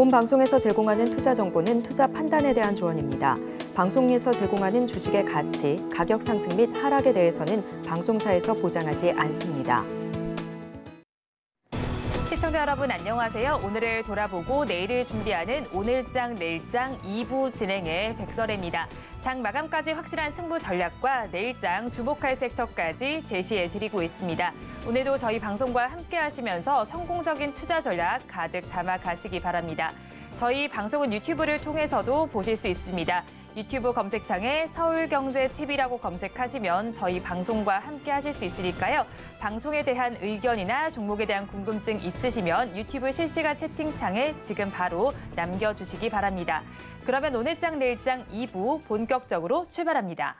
본 방송에서 제공하는 투자 정보는 투자 판단에 대한 조언입니다. 방송에서 제공하는 주식의 가치, 가격 상승 및 하락에 대해서는 방송사에서 보장하지 않습니다. 시청자 여러분 안녕하세요. 오늘을 돌아보고 내일을 준비하는 오늘장 내일장 2부 진행의 백설혜입니다. 장 마감까지 확실한 승부 전략과 내일장 주목할 섹터까지 제시해드리고 있습니다. 오늘도 저희 방송과 함께 하시면서 성공적인 투자 전략 가득 담아 가시기 바랍니다. 저희 방송은 유튜브를 통해서도 보실 수 있습니다. 유튜브 검색창에 서울경제TV라고 검색하시면 저희 방송과 함께 하실 수 있으니까요. 방송에 대한 의견이나 종목에 대한 궁금증 있으시면 유튜브 실시간 채팅창에 지금 바로 남겨주시기 바랍니다. 그러면 오늘장 내일장 2부 본격적으로 출발합니다.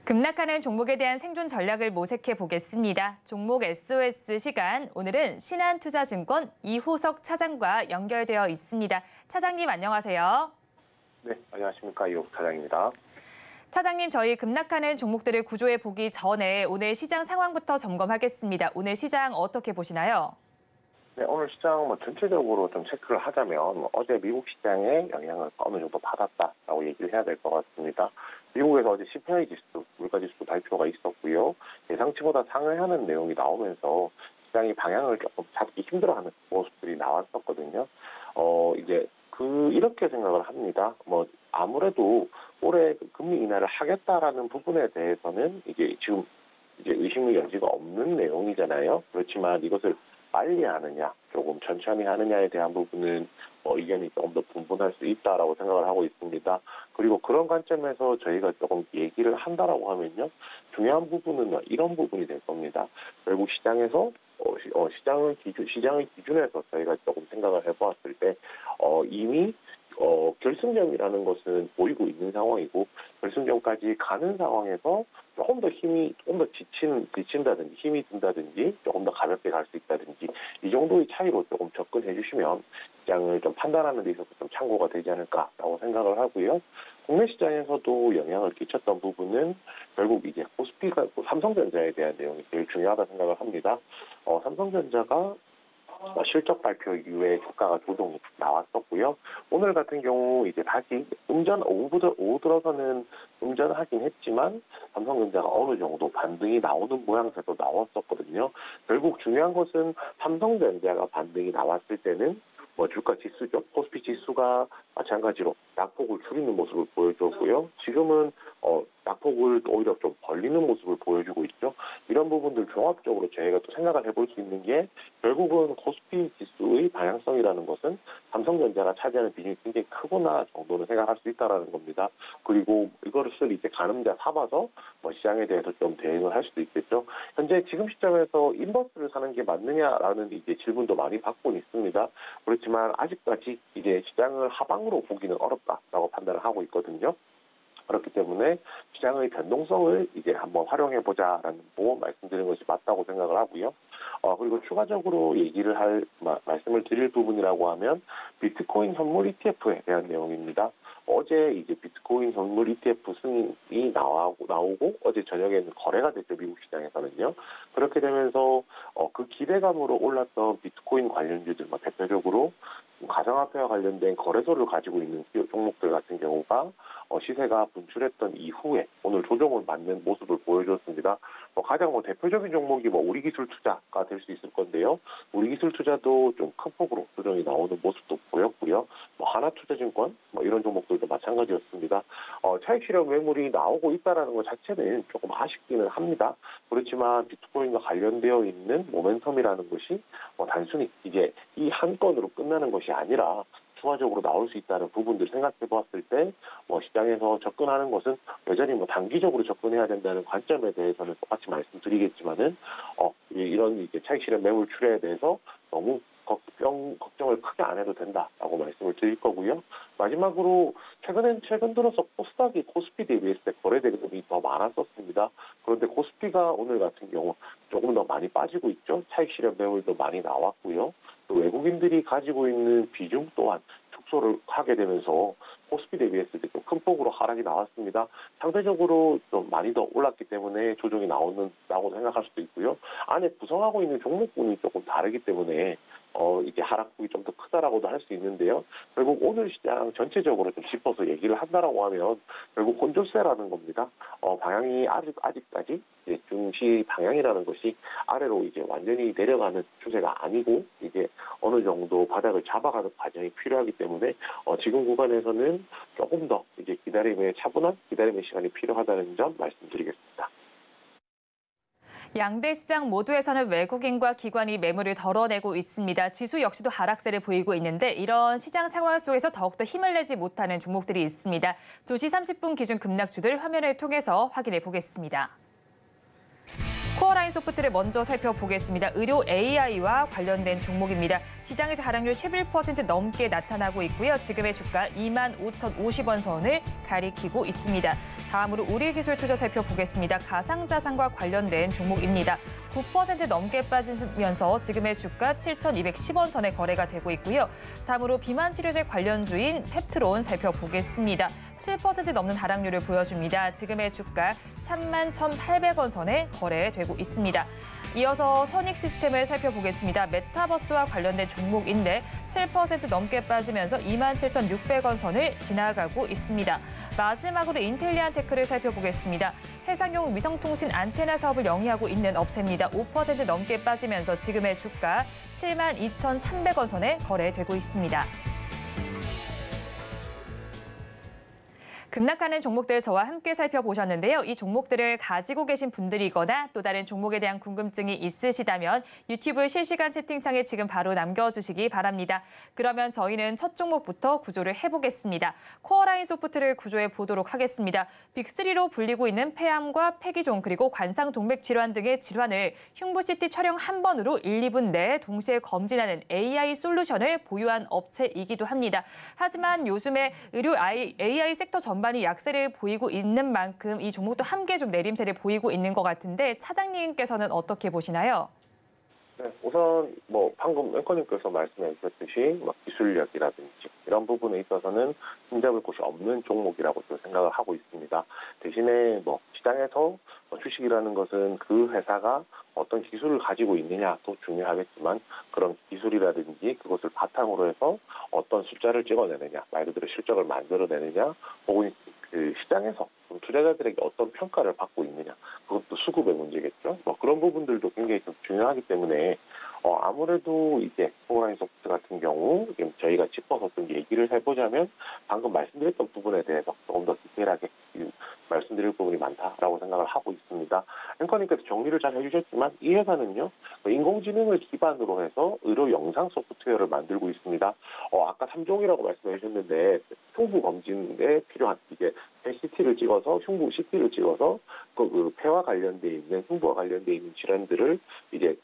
급락하는 종목에 대한 생존 전략을 모색해 보겠습니다. 종목 SOS 시간, 오늘은 신한투자증권 이호석 차장과 연결되어 있습니다. 차장님 안녕하세요. 네, 안녕하십니까. 이호석 차장입니다. 차장님, 저희 급락하는 종목들을 구조해 보기 전에 오늘 시장 상황부터 점검하겠습니다. 오늘 시장 어떻게 보시나요? 네, 오늘 시장 전체적으로 좀 체크를 하자면 어제 미국 시장에 영향을 어느 정도 받았다라고 얘기를 해야 될 것 같습니다. 미국에서 어제 CPI 지수, 물가지수 발표가 있었고요. 예상치보다 상회하는 내용이 나오면서 시장이 방향을 조금 잡기 힘들어하는 모습들이 나왔었거든요. 이렇게 생각을 합니다. 아무래도 올해 금리 인하를 하겠다라는 부분에 대해서는 지금 의심의 여지가 없는 내용이잖아요. 그렇지만 이것을 빨리 하느냐, 조금 천천히 하느냐에 대한 부분은 의견이 조금 더 분분할 수 있다라고 생각을 하고 있습니다. 그리고 그런 관점에서 저희가 조금 얘기를 한다라고 하면요, 중요한 부분은 이런 부분이 될 겁니다. 결국 시장에서 시장의 기준에서 저희가 조금 생각을 해보았을 때 이미 결승점이라는 것은 보이고 있는 상황이고, 결승점까지 가는 상황에서 조금 더 지친다든지 힘이 든다든지 조금 더 가볍게 갈 수 있다든지 이 정도의 차이로 조금 접근해 주시면 시장을 좀 판단하는 데 있어서 좀 참고가 되지 않을까라고 생각을 하고요. 국내 시장에서도 영향을 끼쳤던 부분은 결국 코스피가 삼성전자에 대한 내용이 제일 중요하다 생각을 합니다. 삼성전자가 실적 발표 이후에 주가가 조정이 나왔었고요. 오늘 같은 경우 다시 오후 들어서는 음전하긴 했지만 삼성전자가 어느 정도 반등이 나오는 모양새도 나왔었거든요. 결국 중요한 것은 삼성전자가 반등이 나왔을 때는 주가 지수죠. 코스피 지수가 마찬가지로 낙폭을 줄이는 모습을 보여줬고요. 지금은 낙폭을 오히려 좀 벌리는 모습을 보여주고 있죠. 이런 부분들 종합적으로 저희가 또 생각을 해볼 수 있는 게, 결국은 코스피 지수의 방향성이라는 것은 삼성전자가 차지하는 비중이 굉장히 크구나 정도는 생각할 수 있다라는 겁니다. 그리고 이것을 가늠자 삼아서 시장에 대해서 좀 대응을 할 수도 있겠죠. 현재 지금 시점에서 인버스를 사는 게 맞느냐라는 질문도 많이 받고 있습니다. 그렇지만 아직까지 시장을 하방으로 보기는 어렵다라고 판단을 하고 있거든요. 그렇기 때문에 시장의 변동성을 한번 활용해보자라는 말씀드리는 것이 맞다고 생각을 하고요. 그리고 추가적으로 말씀을 드릴 부분이라고 하면 비트코인 선물 ETF에 대한 내용입니다. 어제 비트코인 선물 ETF 승인이 나오고 어제 저녁에는 거래가 됐죠, 미국 시장에서는요. 그렇게 되면서 그 기대감으로 올랐던 비트코인 관련주들, 대표적으로 가상화폐와 관련된 거래소를 가지고 있는 종목들 같은 경우가 시세가 분출했던 이후에 오늘 조정을 맞는 모습을 보여줬습니다. 가장 대표적인 종목이 우리기술투자가 될 수 있을 건데요. 우리기술투자도 좀 큰 폭으로 조정이 나오는 모습도 보였고요. 하나투자증권 이런 종목들도 마찬가지였습니다. 차익 실현 매물이 나오고 있다는 것 자체는 조금 아쉽기는 합니다. 그렇지만 비트코인과 관련되어 있는 모멘텀이라는 것이 단순히 이 한 건으로 끝나는 것이 아니라 추가적으로 나올 수 있다는 부분들 생각해 보았을 때 시장에서 접근하는 것은 여전히 단기적으로 접근해야 된다는 관점에 대해서는 똑같이 말씀드리겠지만은 이런 차익 실현 매물 출회에 대해서 너무 걱정을 크게 안 해도 된다라고 말씀을 드릴 거고요. 마지막으로 최근 들어서 코스닥이 코스피 대비했을 때 거래 대금이 더 많았었습니다. 그런데 코스피가 오늘 같은 경우 조금 더 많이 빠지고 있죠. 차익 실현 매물도 많이 나왔고요. 또 외국인들이 가지고 있는 비중 또한 축소를 하게 되면서 코스피 대비했을 때 좀 큰 폭으로 하락이 나왔습니다. 상대적으로 좀 많이 더 올랐기 때문에 조정이 나온다고 생각할 수도 있고요. 안에 구성하고 있는 종목군이 조금 다르기 때문에 이게 하락폭이 좀 더 크다라고도 할 수 있는데요. 결국 오늘 시장 전체적으로 좀 짚어서 얘기를 한다라고 하면 결국 혼조세라는 겁니다. 방향이 아직까지 이제 중시 방향이라는 것이 아래로 이제 완전히 내려가는 추세가 아니고 이게 어느 정도 바닥을 잡아가는 과정이 필요하기 때문에 지금 구간에서는 조금 더 이제 차분한 기다림의 시간이 필요하다는 점 말씀드리겠습니다. 양대 시장 모두에서는 외국인과 기관이 매물을 덜어내고 있습니다. 지수 역시도 하락세를 보이고 있는데 이런 시장 상황 속에서 더욱더 힘을 내지 못하는 종목들이 있습니다. 2시 30분 기준 급락주들 화면을 통해서 확인해 보겠습니다. 코어라인 소프트를 먼저 살펴보겠습니다. 의료 AI와 관련된 종목입니다. 시장에서 하락률 11% 넘게 나타나고 있고요. 지금의 주가 25,050원 선을 가리키고 있습니다. 다음으로 우리기술투자 살펴보겠습니다. 가상자산과 관련된 종목입니다. 9% 넘게 빠지면서 지금의 주가 7,210원 선에 거래가 되고 있고요. 다음으로 비만치료제 관련주인 펩트론 살펴보겠습니다. 7% 넘는 하락률을 보여줍니다. 지금의 주가 31,800원 선에 거래되고 있습니다. 이어서 선익시스템을 살펴보겠습니다. 메타버스와 관련된 종목인데 7% 넘게 빠지면서 27,600원 선을 지나가고 있습니다. 마지막으로 인텔리안테크를 살펴보겠습니다. 해상용 위성통신 안테나 사업을 영위하고 있는 업체입니다. 5% 넘게 빠지면서 지금의 주가 72,300원 선에 거래되고 있습니다. 급락하는 종목들 저와 함께 살펴보셨는데요. 이 종목들을 가지고 계신 분들이거나 또 다른 종목에 대한 궁금증이 있으시다면 유튜브 실시간 채팅창에 지금 바로 남겨주시기 바랍니다. 그러면 저희는 첫 종목부터 구조를 해보겠습니다. 코어라인 소프트를 구조해 보도록 하겠습니다. 빅3로 불리고 있는 폐암과 폐기종 그리고 관상동맥 질환 등의 질환을 흉부CT 촬영 한 번으로 1, 2분 내에 동시에 검진하는 AI 솔루션을 보유한 업체이기도 합니다. 하지만 요즘에 의료 AI 섹터 전반이 약세를 보이고 있는 만큼 이 종목도 함께 좀 내림세를 보이고 있는 것 같은데 차장님께서는 어떻게 보시나요? 네, 우선 방금 앵커님께서 말씀해 주셨듯이 기술력이라든지 이런 부분에 있어서는 힘잡을 곳이 없는 종목이라고 또 생각을 하고 있습니다. 대신에 시장에서 주식이라는 것은 그 회사가 어떤 기술을 가지고 있느냐도 중요하겠지만 그런 기술이라든지 그것을 바탕으로 해서 어떤 숫자를 찍어내느냐, 말 그대로 실적을 만들어내느냐, 혹은 그 시장에서 투자자들에게 어떤 평가를 받고 있느냐, 그것도 수급의 문제겠죠. 그런 부분들도 굉장히 좀 중요하기 때문에 아무래도 이제 코어라인 소프트 같은 경우 저희가 짚어서 좀 얘기를 해보자면 방금 말씀드렸던 부분에 대해서 조금 더 디테일하게 말씀드릴 부분이 많다라고 생각을 하고 있습니다. 앵커님께서 정리를 잘 해주셨지만 이 회사는요 인공지능을 기반으로 해서 의료 영상 소프트웨어를 만들고 있습니다. 아까 3종이라고 말씀해 주셨는데 흉부 검진에 필요한 이게 CT를 찍어서 흉부 CT를 찍어서 그 폐와 관련돼 있는 흉부와 관련돼 있는 질환들을 이제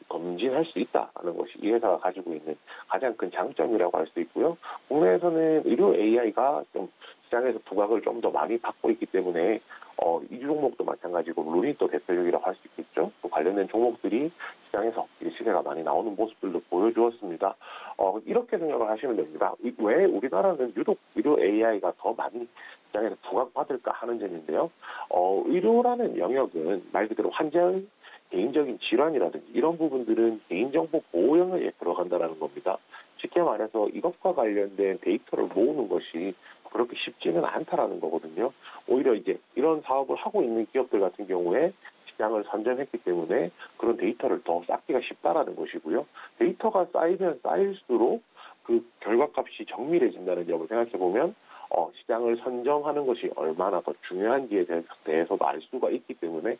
검진할 수 있다는 것이 이 회사가 가지고 있는 가장 큰 장점이라고 할 수 있고요. 국내에서는 의료 AI가 좀 시장에서 부각을 좀 더 많이 받고 있기 때문에 이 종목도 마찬가지고 룬이 또 대표적이라고 할 수 있겠죠. 또 관련된 종목들이 시장에서 시세가 많이 나오는 모습들도 보여주었습니다. 이렇게 생각을 하시면 됩니다. 왜 우리나라는 유독 의료 AI가 더 많이 시장에서 부각받을까 하는 점인데요. 의료라는 영역은 말 그대로 환자의 개인적인 질환이라든지 이런 부분들은 개인정보 보호 영역에 들어간다는 겁니다. 쉽게 말해서 이것과 관련된 데이터를 모으는 것이 그렇게 쉽지는 않다라는 거거든요. 오히려 이제 이런 사업을 하고 있는 기업들 같은 경우에 시장을 선점했기 때문에 그런 데이터를 더 쌓기가 쉽다라는 것이고요. 데이터가 쌓이면 쌓일수록 그 결과값이 정밀해진다는 점을 생각해 보면 시장을 선점하는 것이 얼마나 더 중요한지에 대해서도 알 수가 있기 때문에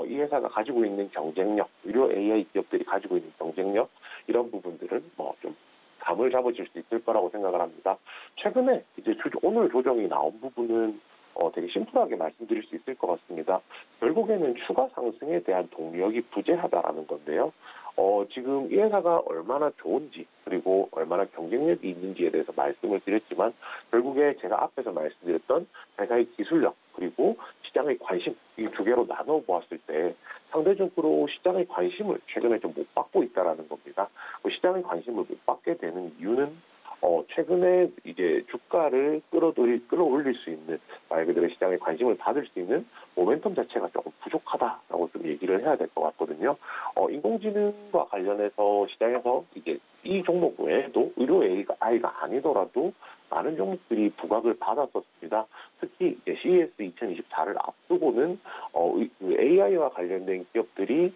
이 회사가 가지고 있는 경쟁력, 의료 AI 기업들이 가지고 있는 경쟁력 이런 부분들은 좀 감을 잡아줄 수 있을 거라고 생각을 합니다. 최근에 이제 오늘 조정이 나온 부분은 되게 심플하게 말씀드릴 수 있을 것 같습니다. 결국에는 추가 상승에 대한 동력이 부재하다라는 건데요. 지금 이 회사가 얼마나 좋은지 그리고 얼마나 경쟁력이 있는지에 대해서 말씀을 드렸지만 결국에 제가 앞에서 말씀드렸던 회사의 기술력 그리고 시장의 관심 이 두 개로 나눠 보았을 때 상대적으로 시장의 관심을 최근에 좀 못 받고 있다라는 겁니다. 시장의 관심을 못 받게 되는 이유는 최근에 이제 주가를 끌어올릴 수 있는, 말 그대로 시장에 관심을 받을 수 있는 모멘텀 자체가 조금 부족하다라고 좀 얘기를 해야 될 것 같거든요. 인공지능과 관련해서 시장에서 이제 이 종목 외에도 의료 AI가 아니더라도 많은 종목들이 부각을 받았었습니다. 특히 이제 CES 2024를 앞두고는 AI와 관련된 기업들이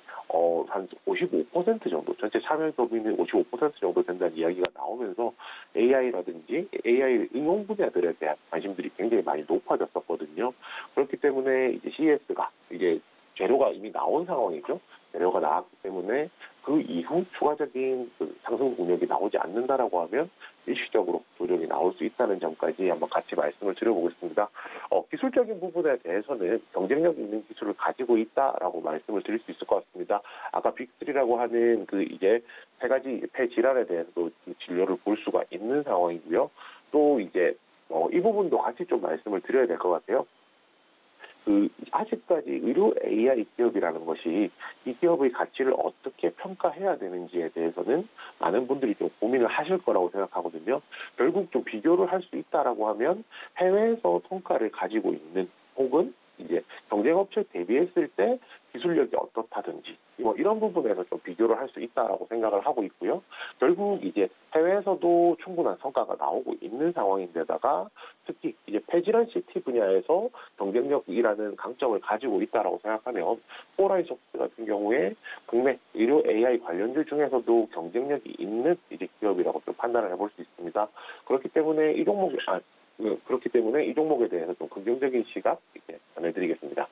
한 55% 정도, 전체 참여 범위는 55% 정도 된다는 이야기가 나오면서 AI라든지 AI 응용 분야들에 대한 관심들이 굉장히 많이 높아졌었거든요. 그렇기 때문에 이제 CES가 이제 재료가 이미 나온 상황이죠. 재료가 나왔기 때문에 그 이후 추가적인 상승 동력이 나오지 않는다라고 하면 일시적으로 조정이 나올 수 있다는 점까지 한번 같이 말씀을 드려보겠습니다. 기술적인 부분에 대해서는 경쟁력 있는 기술을 가지고 있다라고 말씀을 드릴 수 있을 것 같습니다. 아까 빅3라고 하는 이제 세 가지 폐 질환에 대해서도 진료를 볼 수가 있는 상황이고요. 또 이제 이 부분도 같이 좀 말씀을 드려야 될 것 같아요. 아직까지 의료 AI 기업이라는 것이 이 기업의 가치를 어떻게 평가해야 되는지에 대해서는 많은 분들이 좀 고민을 하실 거라고 생각하거든요. 결국 좀 비교를 할 수 있다라고 하면 해외에서 성과를 가지고 있는, 혹은 이제 경쟁업체 대비했을 때 기술력이 어떻다든지 이런 부분에서 좀 비교를 할 수 있다라고 생각을 하고 있고요. 결국 이제 해외에서도 충분한 성과가 나오고 있는 상황인데다가 특히 이제 폐질환 CT 분야에서 경쟁력이라는 강점을 가지고 있다라고 생각하면 호라이소프트 같은 경우에 국내 의료 AI 관련주 중에서도 경쟁력이 있는 이제 기업이라고 좀 판단을 해볼 수 있습니다. 그렇기 때문에 이 종목에 대해서 좀 긍정적인 시각 이렇게 전해드리겠습니다.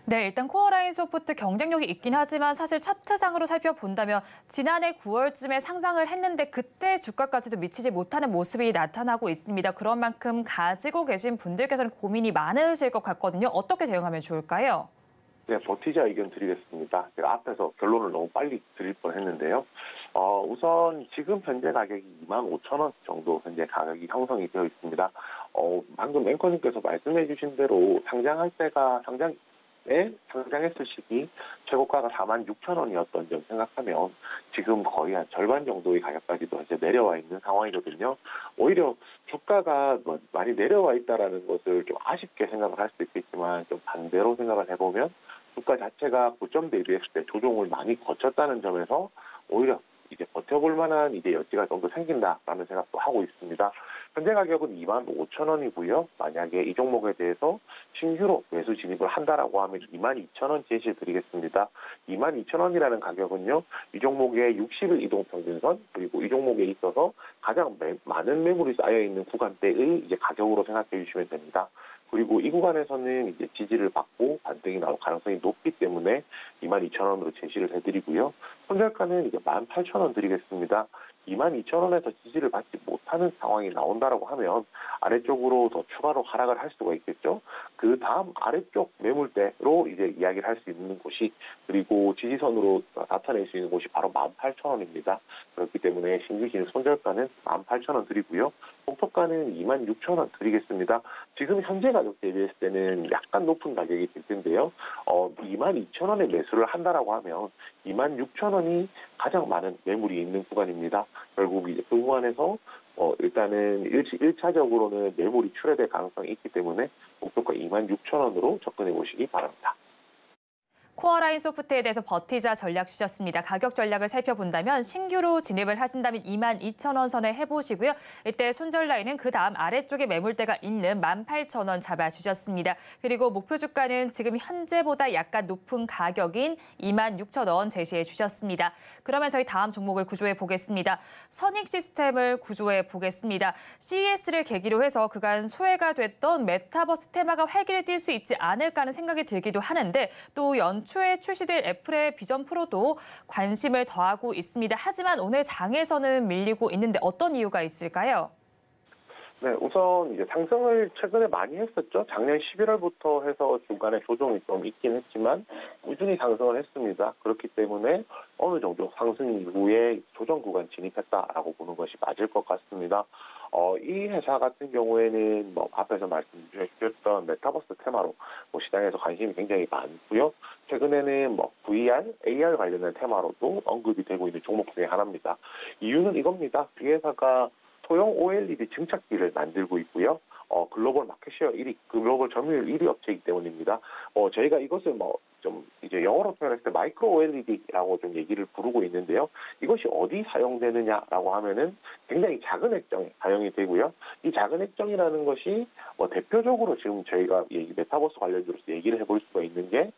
네, 일단 코어라인 소프트 경쟁력이 있긴 하지만 사실 차트상으로 살펴본다면 지난해 9월쯤에 상장을 했는데 그때 주가까지도 미치지 못하는 모습이 나타나고 있습니다. 그런 만큼 가지고 계신 분들께서는 고민이 많으실 것 같거든요. 어떻게 대응하면 좋을까요? 네, 버티자 의견 드리겠습니다. 제가 앞에서 결론을 너무 빨리 드릴 뻔했는데요. 우선 지금 현재 가격이 25,000원 정도 현재 가격이 형성이 되어 있습니다. 방금 앵커님께서 말씀해주신 대로 상장했을 시기 최고가가 46,000원이었던 점 생각하면 지금 거의 한 절반 정도의 가격까지도 이제 내려와 있는 상황이거든요. 오히려 주가가 많이 내려와 있다라는 것을 좀 아쉽게 생각을 할 수도 있겠지만 좀 반대로 생각을 해보면 주가 자체가 고점 대비했을 때 조정을 많이 거쳤다는 점에서 오히려 이제 버텨볼 만한 이제 여지가 좀 더 생긴다라는 생각도 하고 있습니다. 현재 가격은 25,000원이고요. 만약에 이 종목에 대해서 신규로 매수 진입을 한다라고 하면 22,000원 제시해 드리겠습니다. 22,000원이라는 가격은요, 이 종목의 60일 이동평균선, 그리고 이 종목에 있어서 가장 많은 매물이 쌓여 있는 구간대의 이제 가격으로 생각해 주시면 됩니다. 그리고 이 구간에서는 이제 지지를 받고 반등이 나올 가능성이 높기 때문에 22,000원으로 제시를 해드리고요. 손절가는 이제 18,000원 드리겠습니다. 22,000원에서 지지를 받지 못하는 상황이 나온다라고 하면 아래쪽으로 더 추가로 하락을 할 수가 있겠죠. 그 다음 아래쪽 매물대로 이제 이야기를 할 수 있는 곳이, 그리고 지지선으로 나타낼 수 있는 곳이 바로 18,000원입니다. 그렇기 때문에 신규 진입 손절가는 18,000원 드리고요. 목표가는 26,000원 드리겠습니다. 지금 현재 가격 대비했을 때는 약간 높은 가격이 될 텐데요. 22,000원에 매수를 한다라고 하면 26,000원이 가장 많은 매물이 있는 구간입니다. 결국 이제 그 구간에서 일단은 1차적으로는 매물이 출회될 가능성이 있기 때문에 목표가 26,000원으로 접근해 보시기 바랍니다. 코어라인 소프트에 대해서 버티자 전략 주셨습니다. 가격 전략을 살펴본다면 신규로 진입을 하신다면 22,000원 선에 해보시고요. 이때 손절 라인은 그 다음 아래쪽에 매물대가 있는 18,000원 잡아주셨습니다. 그리고 목표 주가는 지금 현재보다 약간 높은 가격인 26,000원 제시해 주셨습니다. 그러면 저희 다음 종목을 구조해 보겠습니다. 선익 시스템을 구조해 보겠습니다. CES를 계기로 해서 그간 소외가 됐던 메타버스 테마가 활기를 띨 수 있지 않을까 하는 생각이 들기도 하는데 또 연초에 출시될 애플의 비전 프로도 관심을 더하고 있습니다. 하지만 오늘 장에서는 밀리고 있는데 어떤 이유가 있을까요? 네, 우선 이제 상승을 최근에 많이 했었죠. 작년 11월부터 해서 중간에 조정이 좀 있긴 했지만 꾸준히 상승을 했습니다. 그렇기 때문에 어느 정도 상승 이후에 조정 구간 진입했다라고 보는 것이 맞을 것 같습니다. 이 회사 같은 경우에는 뭐 앞에서 말씀드렸던 메타버스 테마로 뭐 시장에서 관심이 굉장히 많고요. 최근에는 뭐 VR, AR 관련된 테마로도 언급이 되고 있는 종목 중에 하나입니다. 이유는 이겁니다. 이 회사가 소형 OLED 증착기를 만들고 있고요. 글로벌 마켓쉐어 1위, 글로벌 점유율 1위 업체이기 때문입니다. 저희가 이것을 뭐 좀 이제 영어로 표현했을 때 마이크로 OLED라고 좀 얘기를 부르고 있는데요. 이것이 어디 사용되느냐라고 하면은 굉장히 작은 액정에 사용이 되고요. 이 작은 액정이라는 것이 뭐 대표적으로 지금 저희가 메타버스 관련주로서 얘기를 해볼 수가 있는 게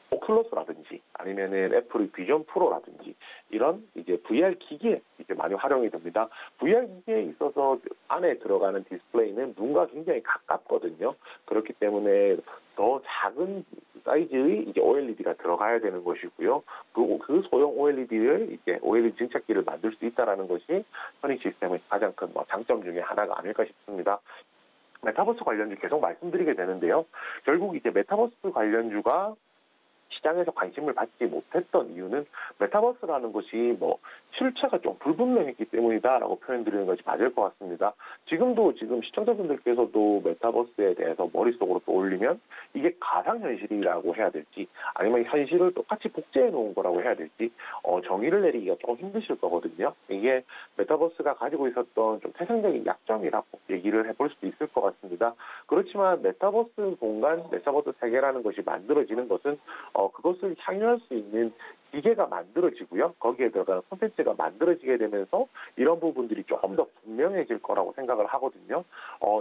오큘러스라든지 아니면은 애플의 비전 프로라든지 이런 이제 VR 기기에 이제 많이 활용이 됩니다. VR 기기에 있어서 안에 들어가는 디스플레이는 눈과 굉장히 가깝거든요. 그렇기 때문에 더 작은 사이즈의 이제 OLED가 들어가야 되는 것이고요. 그리고 그 소형 OLED를 이제 OLED 증착기를 만들 수 있다라는 것이 선익 시스템의 가장 큰 장점 중에 하나가 아닐까 싶습니다. 메타버스 관련주 계속 말씀드리게 되는데요. 결국 이제 메타버스 관련주가 시장에서 관심을 받지 못했던 이유는 메타버스라는 것이 뭐 실체가 좀 불분명했기 때문이다라고 표현드리는 것이 맞을 것 같습니다. 지금 시청자분들께서도 메타버스에 대해서 머릿속으로 떠올리면 이게 가상현실이라고 해야 될지 아니면 현실을 똑같이 복제해 놓은 거라고 해야 될지 정의를 내리기가 조금 힘드실 거거든요. 이게 메타버스가 가지고 있었던 좀 태생적인 약점이라고 얘기를 해볼 수도 있을 것 같습니다. 그렇지만 메타버스 공간, 메타버스 세계라는 것이 만들어지는 것은 그것을 향유할 수 있는 기계가 만들어지고요. 거기에 들어가는 콘텐츠가 만들어지게 되면서 이런 부분들이 조금 더 분명해질 거라고 생각을 하거든요.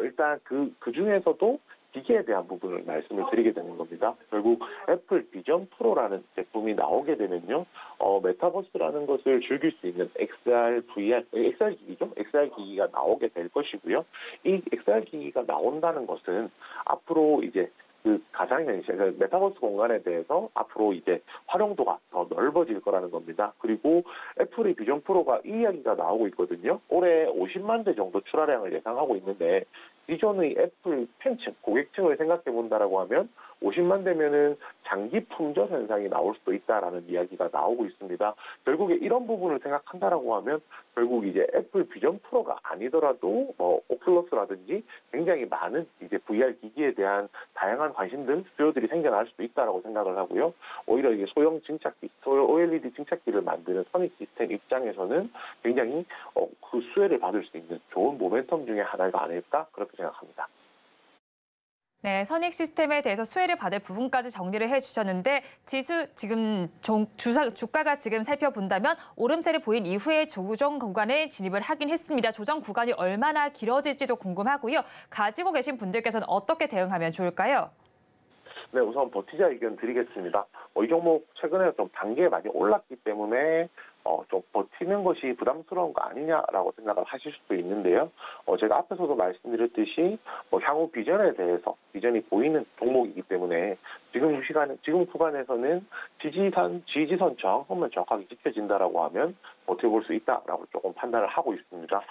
일단 그 중에서도 기계에 대한 부분을 말씀을 드리게 되는 겁니다. 결국 애플 비전 프로라는 제품이 나오게 되면요. 메타버스라는 것을 즐길 수 있는 XR, VR, XR 기기죠. XR 기기가 나오게 될 것이고요. 이 XR 기기가 나온다는 것은 앞으로 이제 그 가상현실, 메타버스 공간에 대해서 앞으로 이제 활용도가 더 넓어질 거라는 겁니다. 그리고 애플의 비전 프로가 이 이야기가 나오고 있거든요. 올해 50만 대 정도 출하량을 예상하고 있는데 기존의 애플 팬층, 고객층을 생각해 본다라고 하면 50만 대면은 장기 품절 현상이 나올 수도 있다라는 이야기가 나오고 있습니다. 결국에 이런 부분을 생각한다라고 하면 결국 이제 애플 비전 프로가 아니더라도 뭐 오큘러스라든지 굉장히 많은 이제 VR 기기에 대한 다양한 관심들, 수요들이 생겨날 수도 있다라고 생각을 하고요. 오히려 이게 소형 증착기, 소형 OLED 증착기를 만드는 선익 시스템 입장에서는 굉장히 그 수혜를 받을 수 있는 좋은 모멘텀 중에 하나가 아닐까 그렇게 생각합니다. 네, 선익 시스템에 대해서 수혜를 받을 부분까지 정리를 해주셨는데 지수 지금 주가가 지금 살펴본다면 오름세를 보인 이후에 조정 구간에 진입을 하긴 했습니다. 조정 구간이 얼마나 길어질지도 궁금하고요. 가지고 계신 분들께서는 어떻게 대응하면 좋을까요? 네, 우선 버티자 의견 드리겠습니다. 이 종목 최근에 좀 단계에 많이 올랐기 때문에 좀 버티는 것이 부담스러운 거 아니냐라고 생각을 하실 수도 있는데요. 제가 앞에서도 말씀드렸듯이 향후 비전에 대해서 비전이 보이는 종목이기 때문에 지금 구간에서는 지지선 저항선만 정확하게 지켜진다라고 하면 버텨볼 수 있다라고 조금 판단을 하고 있습니다.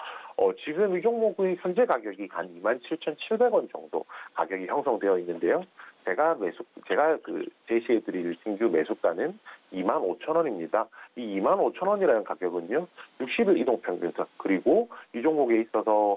지금 이 종목의 현재 가격이 한 27,700원 정도 가격이 형성되어 있는데요. 제가 제시해드릴 신규 매수가는 25,000원입니다. 이 25,000원이라는 가격은요, 60일 이동평균선, 그리고 이 종목에 있어서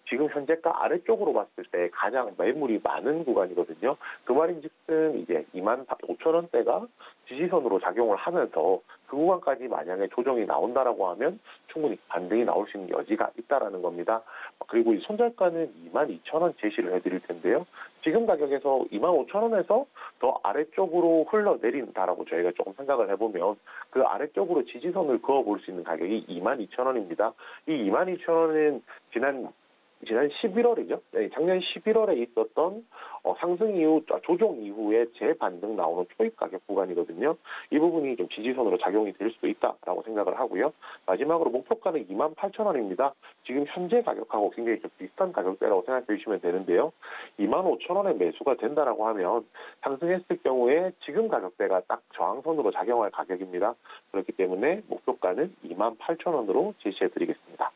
지금 현재가 아래쪽으로 봤을 때 가장 매물이 많은 구간이거든요. 그 말인즉슨 이제 25,000원대가 지지선으로 작용을 하면서 그 구간까지 만약에 조정이 나온다라고 하면 충분히 반등이 나올 수 있는 여지가 있다라는 겁니다. 그리고 이 손절가는 22,000원 제시를 해드릴 텐데요. 지금 가격에서 25,000원에서 더 아래쪽으로 흘러내린다라고 저희가 조금 생각을 해보면 그 아래쪽으로 지지선을 그어볼 수 있는 가격이 22,000원입니다. 이 22,000원은 지난 11월이죠. 네, 작년 11월에 있었던 상승 이후, 조정 이후에 재반등 나오는 초입 가격 구간이거든요. 이 부분이 좀 지지선으로 작용이 될 수도 있다라고 생각을 하고요. 마지막으로 목표가는 28,000원입니다. 지금 현재 가격하고 굉장히 좀 비슷한 가격대라고 생각해 주시면 되는데요. 25,000원에 매수가 된다라고 하면 상승했을 경우에 지금 가격대가 딱 저항선으로 작용할 가격입니다. 그렇기 때문에 목표가는 28,000원으로 제시해 드리겠습니다.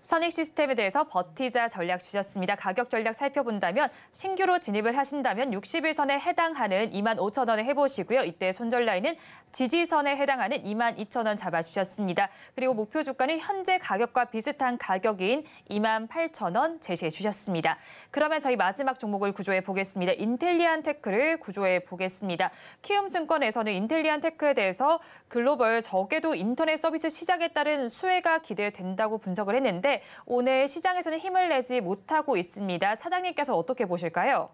선익 시스템에 대해서 버티자 전략 주셨습니다. 가격 전략 살펴본다면 신규로 진입을 하신다면 60일선에 해당하는 25,000원에 해보시고요. 이때 손절 라인은 지지선에 해당하는 22,000원 잡아주셨습니다. 그리고 목표 주가는 현재 가격과 비슷한 가격인 28,000원 제시해 주셨습니다. 그러면 저희 마지막 종목을 구조해 보겠습니다. 인텔리안테크를 구조해 보겠습니다. 키움증권에서는 인텔리안테크에 대해서 글로벌 저궤도 인터넷 서비스 시작에 따른 수혜가 기대된다고 분석을 했는데 오늘 시장에서는 힘을 내지 못하고 있습니다. 차장님께서 어떻게 보실까요?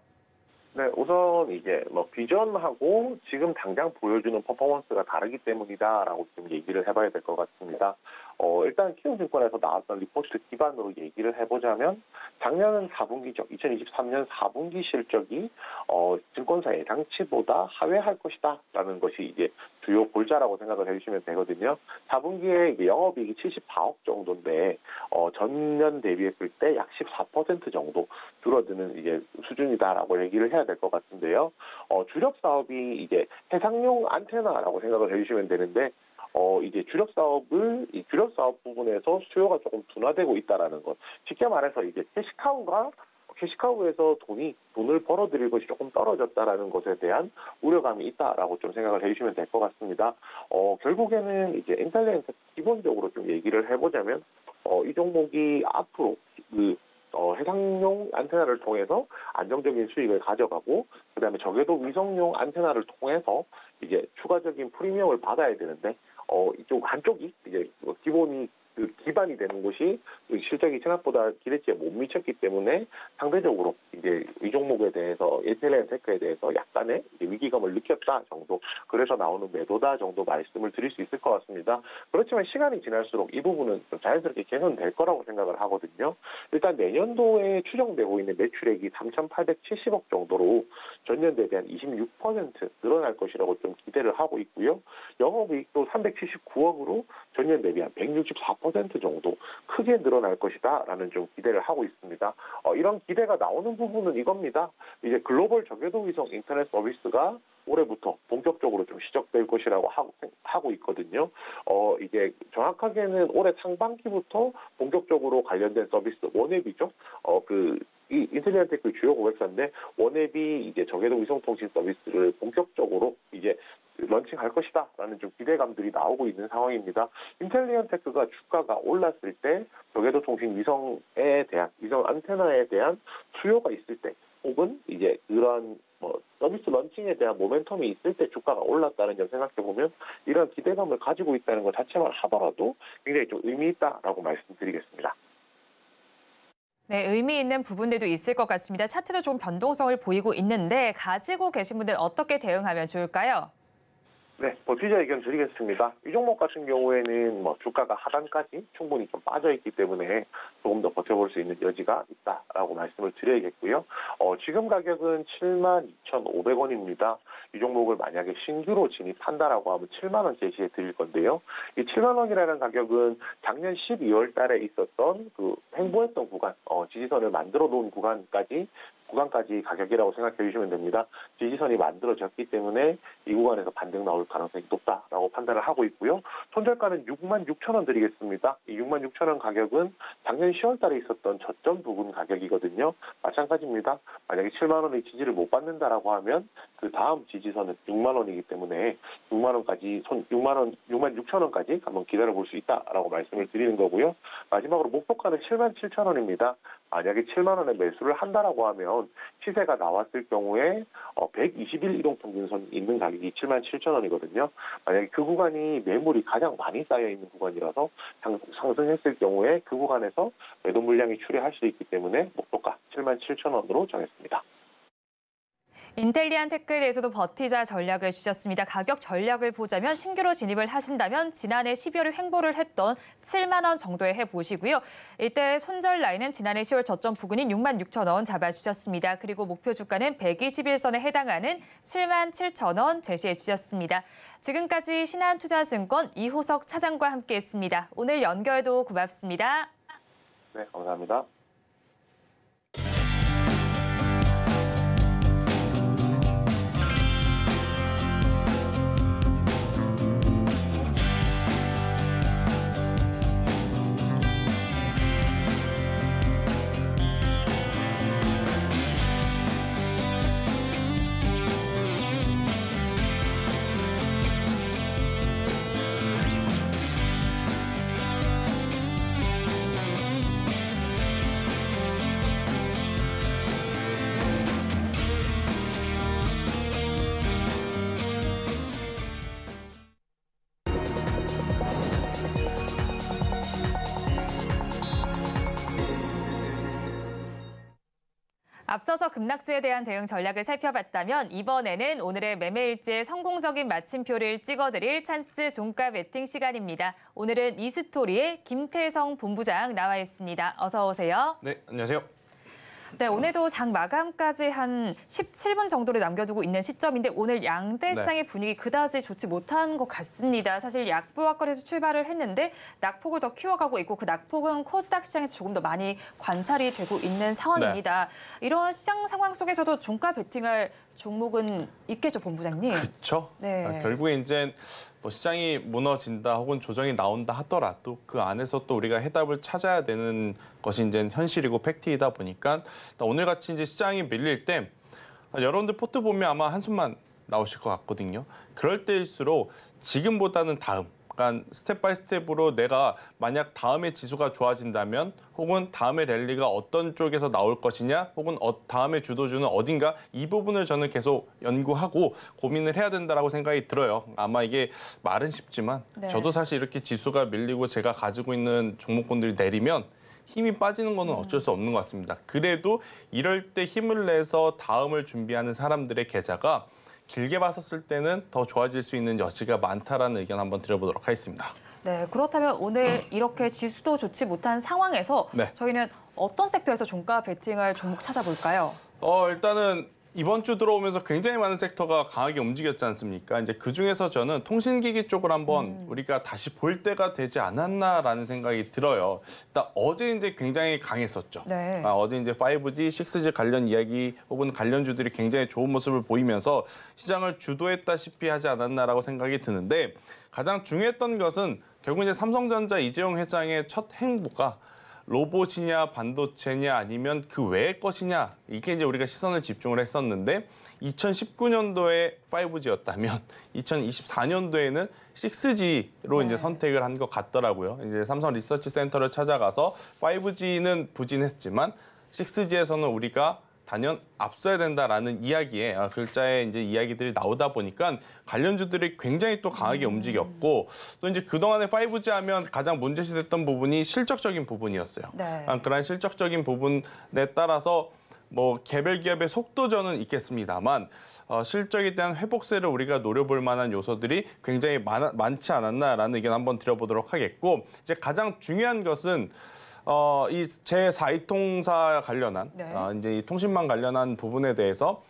네, 우선 이제 비전하고 지금 당장 보여주는 퍼포먼스가 다르기 때문이다라고 좀 얘기를 해봐야 될 것 같습니다. 일단 키움증권에서 나왔던 리포트 기반으로 얘기를 해보자면 작년은 4분기죠. 2023년 4분기 실적이 증권사 예상치보다 하회할 것이다라는 것이 이제 주요 골자라고 생각을 해주시면 되거든요. 4분기에 이제 영업이익이 74억 정도인데 전년 대비했을 때 약 14% 정도 줄어드는 이제 수준이다라고 얘기를 해야 될 것 같은데요. 주력 사업이 이제 해상용 안테나라고 생각을 해주시면 되는데. 이제 주력 사업 부분에서 수요가 조금 둔화되고 있다라는 것. 쉽게 말해서 이제 캐시카우에서 돈을 벌어들일 것이 조금 떨어졌다라는 것에 대한 우려감이 있다라고 좀 생각을 해주시면 될 것 같습니다. 결국에는 이제 인텔리안테크 기본적으로 좀 얘기를 해보자면, 이 종목이 앞으로 해상용 안테나를 통해서 안정적인 수익을 가져가고, 그다음에 저궤도 위성용 안테나를 통해서 이제 추가적인 프리미엄을 받아야 되는데, 이쪽 한쪽이 이제 기반이 되는 곳이 실적이 생각보다 기대치에 못 미쳤기 때문에 상대적으로 이제 이 종목에 대해서 인텔리안테크에 대해서 약간의 위기감을 느꼈다 정도, 그래서 나오는 매도다 정도 말씀을 드릴 수 있을 것 같습니다. 그렇지만 시간이 지날수록 이 부분은 좀 자연스럽게 개선될 거라고 생각을 하거든요. 일단 내년도에 추정되고 있는 매출액이 3,870억 정도로 전년 대비 한 26% 늘어날 것이라고 좀 기대를 하고 있고요. 영업이익도 379억으로 전년 대비 한 164% 정도 크게 늘어날 것이다라는 좀 기대를 하고 있습니다. 이런 기대가 나오는 부분은 이겁니다. 이제 글로벌 저궤도 위성 인터넷 서비스가 올해부터 본격적으로 좀 시작될 것이라고 하고 있거든요. 이제 정확하게는 올해 상반기부터 본격적으로 관련된 서비스 원앱이죠. 이 인텔리안테크 주요 고객사인데 원앱이 이제 저궤도 위성통신 서비스를 본격적으로 이제 런칭할 것이다라는 좀 기대감들이 나오고 있는 상황입니다. 인텔리안테크가 주가가 올랐을 때 저궤도 통신 위성 안테나에 대한 수요가 있을 때, 혹은 이제 그런 서비스 런칭에 대한 모멘텀이 있을 때 주가가 올랐다는 점 생각해 보면 이런 기대감을 가지고 있다는 것 자체만 하더라도 굉장히 좀 의미 있다라고 말씀드리겠습니다. 네, 의미 있는 부분들도 있을 것 같습니다. 차트도 좀 변동성을 보이고 있는데 가지고 계신 분들 어떻게 대응하면 좋을까요? 네, 버티자 의견 드리겠습니다. 이 종목 같은 경우에는 주가가 하단까지 충분히 좀 빠져있기 때문에 조금 더 버텨볼 수 있는 여지가 있다라고 말씀을 드려야겠고요. 지금 가격은 72,500원입니다. 이 종목을 만약에 신규로 진입한다라고 하면 7만 원 제시해 드릴 건데요. 이 7만 원이라는 가격은 작년 12월 달에 있었던 횡보했던 구간, 지지선을 만들어 놓은 구간까지 가격이라고 생각해 주시면 됩니다. 지지선이 만들어졌기 때문에 이 구간에서 반등 나올 가능성이 높다라고 판단을 하고 있고요. 손절가는 66,000원 드리겠습니다. 이 66,000원 가격은 작년 10월 달에 있었던 저점 부근 가격이거든요. 마찬가지입니다. 만약에 7만 원의 지지를 못 받는다라고 하면 그 다음 지지선은 6만 원이기 때문에 66,000원까지 한번 기다려볼 수 있다라고 말씀을 드리는 거고요. 마지막으로 목표가는 77,000원입니다. 만약에 7만 원에 매수를 한다라고 하면 시세가 나왔을 경우에 120일 이동평균선 있는 가격이 77,000원이거든요. 만약에 그 구간이 매물이 가장 많이 쌓여있는 구간이라서 상승했을 경우에 그 구간에서 매도 물량이 출회할 수 있기 때문에 목표가 77,000원으로 정했습니다. 인텔리안테크에 대해서도 버티자 전략을 주셨습니다. 가격 전략을 보자면 신규로 진입을 하신다면 지난해 12월에 횡보를 했던 7만 원 정도에 해보시고요. 이때 손절 라인은 지난해 10월 저점 부근인 66,000원 잡아주셨습니다. 그리고 목표 주가는 121선에 해당하는 77,000원 제시해 주셨습니다. 지금까지 신한투자증권 이호석 차장과 함께했습니다. 오늘 연결도 고맙습니다. 네, 감사합니다. 앞서서 급락주에 대한 대응 전략을 살펴봤다면 이번에는 오늘의 매매일지에 성공적인 마침표를 찍어드릴 찬스 종가 베팅 시간입니다. 오늘은 이스토리의 김태성 본부장 나와 있습니다. 어서 오세요. 네, 안녕하세요. 네, 오늘도 장 마감까지 한 17분 정도를 남겨두고 있는 시점인데 오늘 양대 시장의 분위기 그다지 좋지 못한 것 같습니다. 사실 약보합거리에서 출발을 했는데 낙폭을 더 키워가고 있고 그 낙폭은 코스닥 시장에서 조금 더 많이 관찰이 되고 있는 상황입니다. 이런 시장 상황 속에서도 종가 베팅할 종목은 있겠죠, 본부장님? 그렇죠. 네. 결국에 이제 뭐 시장이 무너진다 혹은 조정이 나온다 하더라도 그 안에서 또 우리가 해답을 찾아야 되는 것이 이제 현실이고 팩트이다 보니까 오늘같이 이제 시장이 밀릴 때 여러분들 포트 보면 아마 한숨만 나오실 것 같거든요. 그럴 때일수록 지금보다는 다음, 그러니까 스텝 바이 스텝으로 내가 만약 다음에 지수가 좋아진다면 혹은 다음에 랠리가 어떤 쪽에서 나올 것이냐 혹은 다음에 주도주는 어딘가 이 부분을 저는 계속 연구하고 고민을 해야 된다고 생각이 들어요. 아마 이게 말은 쉽지만 저도 사실 이렇게 지수가 밀리고 제가 가지고 있는 종목군들이 내리면 힘이 빠지는 거는 어쩔 수 없는 것 같습니다. 그래도 이럴 때 힘을 내서 다음을 준비하는 사람들의 계좌가 길게 봤었을 때는 더 좋아질 수 있는 여지가 많다라는 의견 한번 드려보도록 하겠습니다. 네, 그렇다면 오늘 이렇게 지수도 좋지 못한 상황에서 저희는 어떤 섹터에서 종가 베팅할 종목 찾아볼까요? 일단은 이번 주 들어오면서 굉장히 많은 섹터가 강하게 움직였지 않습니까? 이제 그중에서 저는 통신기기 쪽을 한번 우리가 다시 볼 때가 되지 않았나라는 생각이 들어요. 일단 어제 이제 굉장히 강했었죠. 어제 이제 5G, 6G 관련 이야기 혹은 관련주들이 굉장히 좋은 모습을 보이면서 시장을 주도했다시피 하지 않았나라고 생각이 드는데 가장 중요했던 것은 결국 이제 삼성전자 이재용 회장의 첫 행보가 로봇이냐 반도체냐 아니면 그 외의 것이냐 이게 이제 우리가 시선을 집중을 했었는데 2019년도에 5G였다면 2024년도에는 6G로 이제 선택을 한 것 같더라고요. 이제 삼성 리서치 센터를 찾아가서 5G는 부진했지만 6G에서는 우리가 단연 앞서야 된다라는 이야기에 글자에 이제 이야기들이 나오다 보니까 관련주들이 굉장히 또 강하게 움직였고 또 이제 그동안에 5G 하면 가장 문제시됐던 부분이 실적적인 부분이었어요. 그런 실적적인 부분에 따라서 뭐 개별 기업의 속도전은 있겠습니다만 실적에 대한 회복세를 우리가 노려볼 만한 요소들이 굉장히 많지 않았나라는 의견 한번 드려보도록 하겠고 이제 가장 중요한 것은 이 제4위통사 관련한 이제 이 통신망 관련한 부분에 대해서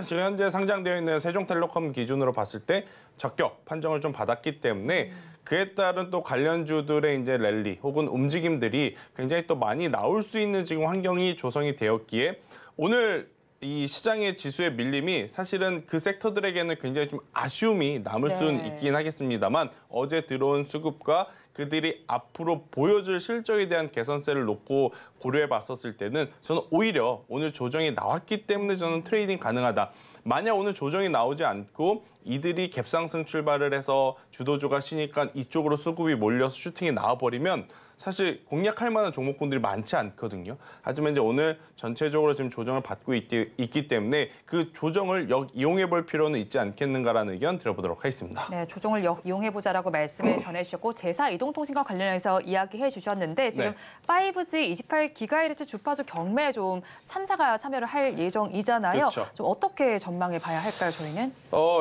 지금 현재 상장되어 있는 세종텔레콤 기준으로 봤을 때 적격 판정을 좀 받았기 때문에 그에 따른 또 관련주들의 이제 랠리 혹은 움직임들이 굉장히 또 많이 나올 수 있는 지금 환경이 조성이 되었기에 오늘 이 시장의 지수의 밀림이 사실은 그 섹터들에게는 굉장히 좀 아쉬움이 남을 수는 있긴 하겠습니다만 어제 들어온 수급과 그들이 앞으로 보여줄 실적에 대한 개선세를 놓고 고려해 봤었을 때는 저는 오히려 오늘 조정이 나왔기 때문에 저는 트레이딩 가능하다. 만약 오늘 조정이 나오지 않고 이들이 갭상승 출발을 해서 주도주가 쉬니까 이쪽으로 수급이 몰려서 슈팅이 나와버리면 사실 공략할 만한 종목군들이 많지 않거든요. 하지만 이제 오늘 전체적으로 지금 조정을 받고 있기 때문에 그 조정을 이용해 볼 필요는 있지 않겠는가라는 의견 들어보도록 하겠습니다. 네, 조정을 이용해 보자라고 말씀을 전해주셨고 제사 이동통신과 관련해서 이야기해 주셨는데 지금 5G 28GHz 주파수 경매에 좀 3사가 참여를 할 예정이잖아요. 좀 어떻게 전망해 봐야 할까요, 저희는?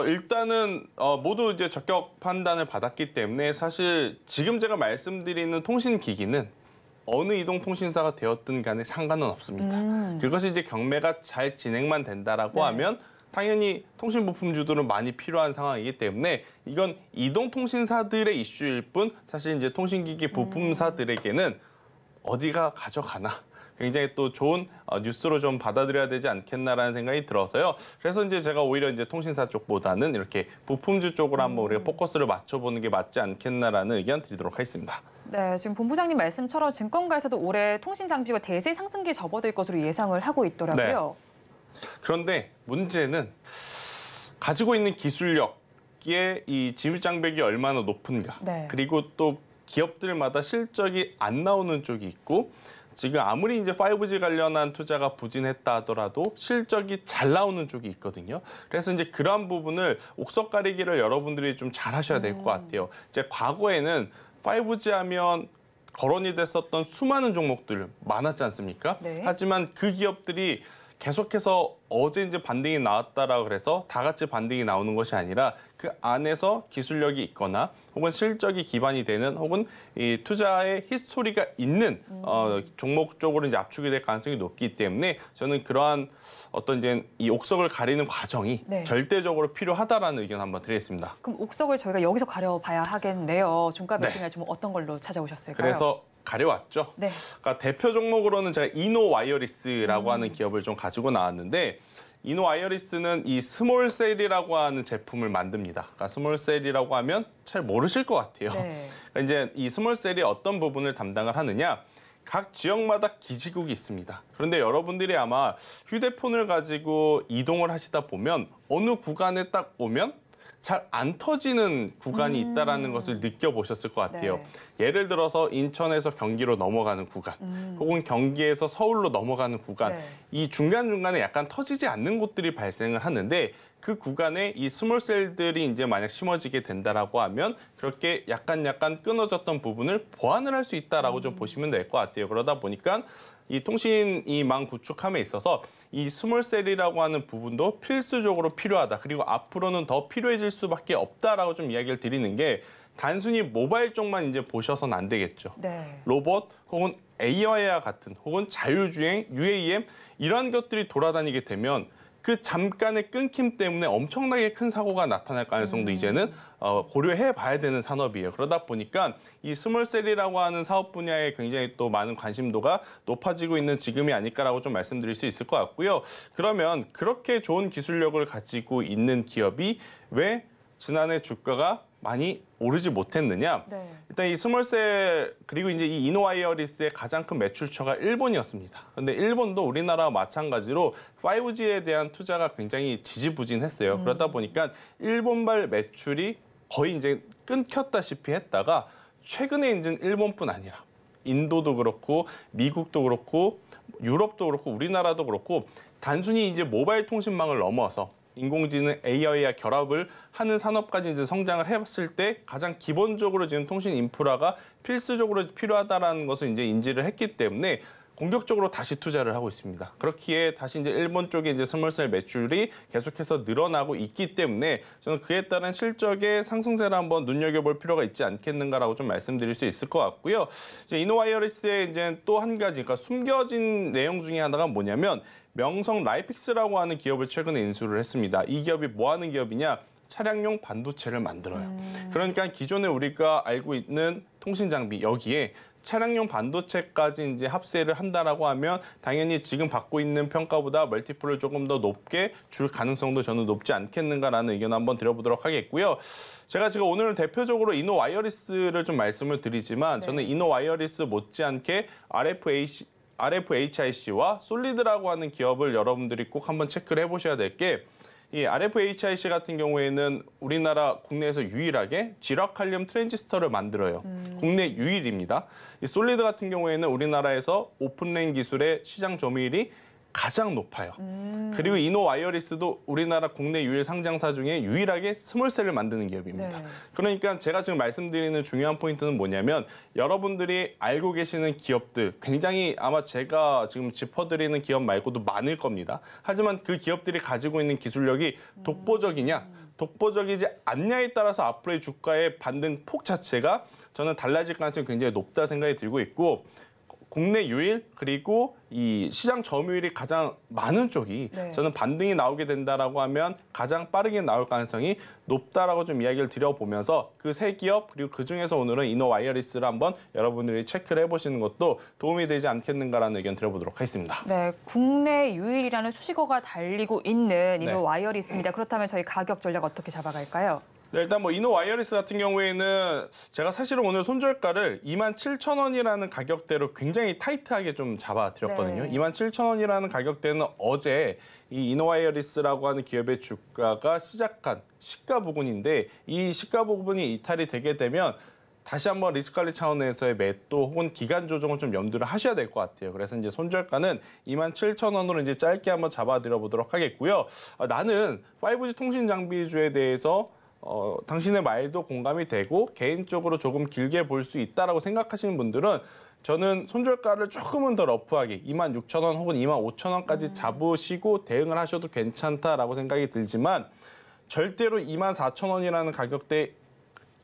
일단은 모두 이제 적격 판단을 받았기 때문에 사실 지금 제가 말씀드리는 통신기기는 어느 이동통신사가 되었든 간에 상관은 없습니다. 그것이 이제 경매가 잘 진행만 된다라고 하면 당연히 통신부품주들은 많이 필요한 상황이기 때문에 이건 이동통신사들의 이슈일 뿐 사실 이제 통신기기 부품사들에게는 어디가 가져가나 굉장히 또 좋은 뉴스로 좀 받아들여야 되지 않겠나라는 생각이 들어서요. 그래서 이제 제가 오히려 이제 통신사 쪽보다는 이렇게 부품주 쪽으로 한번 우리가 포커스를 맞춰보는 게 맞지 않겠나라는 의견 드리도록 하겠습니다. 네, 지금 본부장님 말씀처럼 증권가에서도 올해 통신 장비가 대세 상승기에 접어들 것으로 예상을 하고 있더라고요. 그런데 문제는 가지고 있는 기술력의 이 진입 장벽이 얼마나 높은가. 그리고 또 기업들마다 실적이 안 나오는 쪽이 있고 지금 아무리 이제 5G 관련한 투자가 부진했다 하더라도 실적이 잘 나오는 쪽이 있거든요. 그래서 이제 그러한 부분을 옥석 가리기를 여러분들이 좀 잘 하셔야 될 것 같아요. 이제 과거에는 5G 하면 거론이 됐었던 수많은 종목들 많았지 않습니까? 하지만 그 기업들이 계속해서 어제 이제 반등이 나왔다라고 그래서 다 같이 반등이 나오는 것이 아니라 그 안에서 기술력이 있거나 혹은 실적이 기반이 되는 혹은 이 투자의 히스토리가 있는 종목 쪽으로 이제 압축이 될 가능성이 높기 때문에 저는 그러한 어떤 이제 이 옥석을 가리는 과정이 네. 절대적으로 필요하다라는 의견 한번 드리겠습니다. 그럼 옥석을 저희가 여기서 가려봐야 하겠네요. 종가 네. 매팅할 좀 어떤 걸로 찾아오셨을까요? 그래서 가려왔죠. 네. 그러니까 대표 종목으로는 제가 이노와이어리스라고 하는 기업을 좀 가지고 나왔는데 이노와이어리스는 이 스몰셀이라고 하는 제품을 만듭니다. 그러니까 스몰셀이라고 하면 잘 모르실 것 같아요. 네. 그러니까 이제 이 스몰셀이 어떤 부분을 담당을 하느냐? 각 지역마다 기지국이 있습니다. 그런데 여러분들이 아마 휴대폰을 가지고 이동을 하시다 보면 어느 구간에 딱 오면 잘 안 터지는 구간이 있다라는 것을 느껴보셨을 것 같아요. 네. 예를 들어서 인천에서 경기로 넘어가는 구간, 혹은 경기에서 서울로 넘어가는 구간, 네. 이 중간중간에 약간 터지지 않는 곳들이 발생을 하는데 그 구간에 이 스몰셀들이 이제 만약 심어지게 된다라고 하면 그렇게 약간 끊어졌던 부분을 보완을 할 수 있다라고 좀 보시면 될 것 같아요. 그러다 보니까 이 통신망 구축함에 있어서 이 스몰셀이라고 하는 부분도 필수적으로 필요하다. 그리고 앞으로는 더 필요해질 수밖에 없다라고 좀 이야기를 드리는 게 단순히 모바일 쪽만 이제 보셔서는 안 되겠죠. 네. 로봇 혹은 AI와 같은 혹은 자율주행, UAM 이런 것들이 돌아다니게 되면 그 잠깐의 끊김 때문에 엄청나게 큰 사고가 나타날 가능성도 이제는 고려해 봐야 되는 산업이에요. 그러다 보니까 이 스몰셀이라고 하는 사업 분야에 굉장히 또 많은 관심도가 높아지고 있는 지금이 아닐까라고 좀 말씀드릴 수 있을 것 같고요. 그러면 그렇게 좋은 기술력을 가지고 있는 기업이 왜 지난해 주가가 많이 오르지 못했느냐? 네. 일단 이 스몰셀 그리고 이제 이 이노와이어리스의 가장 큰 매출처가 일본이었습니다. 근데 일본도 우리나라와 마찬가지로 5G에 대한 투자가 굉장히 지지부진했어요. 그러다 보니까 일본발 매출이 거의 이제 끊겼다시피 했다가 최근에 이제 일본뿐 아니라 인도도 그렇고 미국도 그렇고 유럽도 그렇고 우리나라도 그렇고 단순히 이제 모바일 통신망을 넘어서 인공지능 AI와 결합을 하는 산업까지 이제 성장을 해봤을 때 가장 기본적으로 지금 통신 인프라가 필수적으로 필요하다라는 것을 이제 인지를 했기 때문에 공격적으로 다시 투자를 하고 있습니다. 그렇기에 다시 이제 일본 쪽에 이제 스몰셀 매출이 계속해서 늘어나고 있기 때문에 저는 그에 따른 실적의 상승세를 한번 눈여겨볼 필요가 있지 않겠는가라고 좀 말씀드릴 수 있을 것 같고요. 이제 이노와이어리스의 이제 또 한 가지, 그러니까 숨겨진 내용 중에 하나가 뭐냐면 명성 라이픽스라고 하는 기업을 최근에 인수를 했습니다. 이 기업이 뭐 하는 기업이냐? 차량용 반도체를 만들어요. 그러니까 기존에 우리가 알고 있는 통신 장비 여기에 차량용 반도체까지 이제 합세를 한다라고 하면 당연히 지금 받고 있는 평가보다 멀티플을 조금 더 높게 줄 가능성도 저는 높지 않겠는가라는 의견 한번 드려보도록 하겠고요. 제가 지금 오늘 대표적으로 이노와이어리스를 좀 말씀을 드리지만 저는 이노와이어리스 못지않게 RFHIC와 솔리드라고 하는 기업을 여러분들이 꼭 한번 체크를 해보셔야 될 게 이 RFHIC 같은 경우에는 우리나라 국내에서 유일하게 지락칼륨 트랜지스터를 만들어요. 국내 유일입니다. 이 솔리드 같은 경우에는 우리나라에서 오픈레인 기술의 시장 점유율이 가장 높아요. 그리고 이노와이어리스도 우리나라 국내 유일 상장사 중에 유일하게 스몰셀을 만드는 기업입니다. 네. 그러니까 제가 지금 말씀드리는 중요한 포인트는 뭐냐면 여러분들이 알고 계시는 기업들 굉장히 아마 제가 지금 짚어드리는 기업 말고도 많을 겁니다. 하지만 그 기업들이 가지고 있는 기술력이 독보적이냐 독보적이지 않냐에 따라서 앞으로의 주가의 반등 폭 자체가 저는 달라질 가능성이 굉장히 높다 생각이 들고 있고 국내 유일 그리고 이 시장 점유율이 가장 많은 쪽이 네. 저는 반등이 나오게 된다라고 하면 가장 빠르게 나올 가능성이 높다라고 좀 이야기를 드려보면서 그 세 기업 그리고 그 중에서 오늘은 이노와이어리스를 한번 여러분들이 체크를 해보시는 것도 도움이 되지 않겠는가라는 의견 드려보도록 하겠습니다. 네, 국내 유일이라는 수식어가 달리고 있는 네. 이노와이어리스입니다. 그렇다면 저희 가격 전략 어떻게 잡아갈까요? 네, 일단 뭐 이노와이어리스 같은 경우에는 제가 사실은 오늘 손절가를 27,000원이라는 가격대로 굉장히 타이트하게 좀 잡아드렸거든요. 네. 27,000원이라는 가격대는 어제 이 이노와이어리스라고 하는 기업의 주가가 시작한 시가 부근인데 이 시가 부분이 이탈이 되게 되면 다시 한번 리스크 관리 차원에서의 매도 혹은 기간 조정을 좀 염두를 하셔야 될 것 같아요. 그래서 이제 손절가는 27,000원으로 이제 짧게 한번 잡아드려 보도록 하겠고요. 나는 5G 통신 장비주에 대해서 당신의 말도 공감이 되고 개인적으로 조금 길게 볼 수 있다라고 생각하시는 분들은 저는 손절가를 조금은 더 러프하게 26,000원 혹은 25,000원까지 잡으시고 대응을 하셔도 괜찮다라고 생각이 들지만 절대로 24,000원이라는 가격대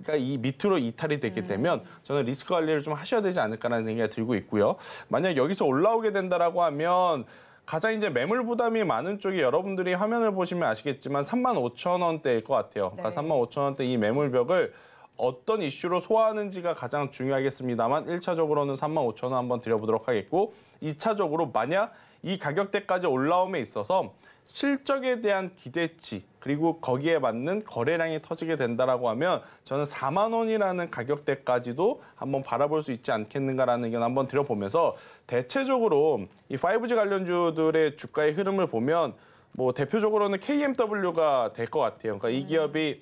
그러니까 이 밑으로 이탈이 되게 되면 저는 리스크 관리를 좀 하셔야 되지 않을까라는 생각이 들고 있고요. 만약 여기서 올라오게 된다라고 하면 가장 이제 매물 부담이 많은 쪽이 여러분들이 화면을 보시면 아시겠지만 35,000원대일 것 같아요. 그러니까 35,000원대 이 매물벽을 어떤 이슈로 소화하는지가 가장 중요하겠습니다만 1차적으로는 35,000원 한번 드려보도록 하겠고 2차적으로 만약 이 가격대까지 올라옴에 있어서 실적에 대한 기대치 그리고 거기에 맞는 거래량이 터지게 된다라고 하면 저는 4만 원이라는 가격대까지도 한번 바라볼 수 있지 않겠는가라는 의견 한번 드려보면서 대체적으로 이 5G 관련주들의 주가의 흐름을 보면 뭐 대표적으로는 KMW가 될 것 같아요. 그러니까 이 기업이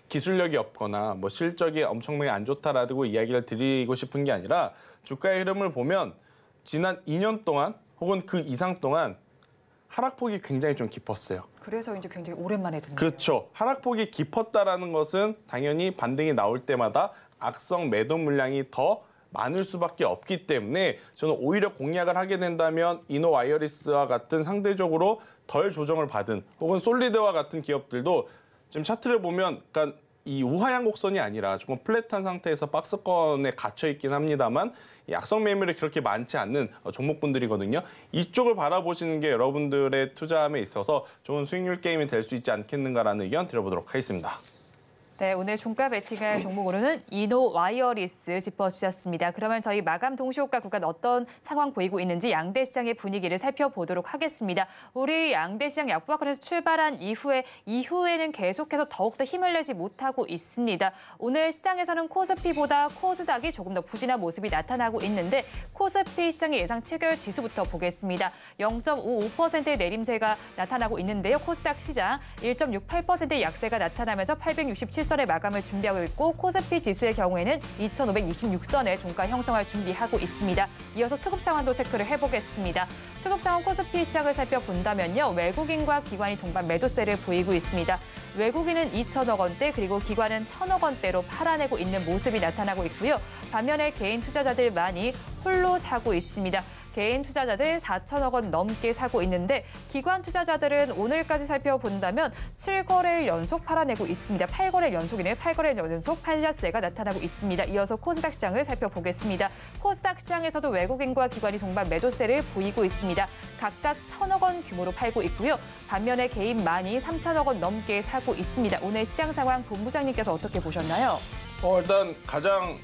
기술력이 없거나 뭐 실적이 엄청나게 안 좋다라고 이야기를 드리고 싶은 게 아니라 주가의 흐름을 보면 지난 2년 동안 혹은 그 이상 동안 하락폭이 굉장히 좀 깊었어요. 그래서 이제 굉장히 오랜만에 듣네요. 그렇죠. 하락폭이 깊었다라는 것은 당연히 반등이 나올 때마다 악성 매도 물량이 더 많을 수밖에 없기 때문에 저는 오히려 공략을 하게 된다면 이노와이어리스와 같은 상대적으로 덜 조정을 받은 혹은 솔리드와 같은 기업들도 지금 차트를 보면 그러니까 이 우하향 곡선이 아니라 조금 플랫한 상태에서 박스권에 갇혀 있긴 합니다만 이 악성 매물이 그렇게 많지 않는 종목분들이거든요. 이쪽을 바라보시는 게 여러분들의 투자함에 있어서 좋은 수익률 게임이 될 수 있지 않겠는가라는 의견 드려보도록 하겠습니다. 네, 오늘 종가 베팅할 종목으로는 이노와이어리스 짚어주셨습니다. 그러면 저희 마감 동시호가 구간 어떤 상황 보이고 있는지 양대 시장의 분위기를 살펴보도록 하겠습니다. 우리 양대 시장 약보합권에서 출발한 이후에는 계속해서 더욱더 힘을 내지 못하고 있습니다. 오늘 시장에서는 코스피보다 코스닥이 조금 더 부진한 모습이 나타나고 있는데 코스피 시장의 예상 7개월 지수부터 보겠습니다. 0.55%의 내림세가 나타나고 있는데요. 코스닥 시장 1.68%의 약세가 나타나면서 867선의 마감을 준비하고 있고 코스피 지수의 경우에는 2,526선의 종가 형성을 준비하고 있습니다. 이어서 수급 상황도 체크를 해보겠습니다. 수급 상황 코스피 시장을 살펴본다면요. 외국인과 기관이 동반 매도세를 보이고 있습니다. 외국인은 2천억 원대 그리고 기관은 1,000억 원대로 팔아내고 있는 모습이 나타나고 있고요. 반면에 개인 투자자들 많이 홀로 사고 있습니다. 개인 투자자들 4천억 원 넘게 사고 있는데 기관 투자자들은 오늘까지 살펴본다면 7거래일 연속 팔아내고 있습니다. 8거래일 연속이네요. 8거래일 연속 팔자세가 나타나고 있습니다. 이어서 코스닥 시장을 살펴보겠습니다. 코스닥 시장에서도 외국인과 기관이 동반 매도세를 보이고 있습니다. 각각 1,000억 원 규모로 팔고 있고요. 반면에 개인만이 3천억 원 넘게 사고 있습니다. 오늘 시장 상황 본부장님께서 어떻게 보셨나요? 일단 가장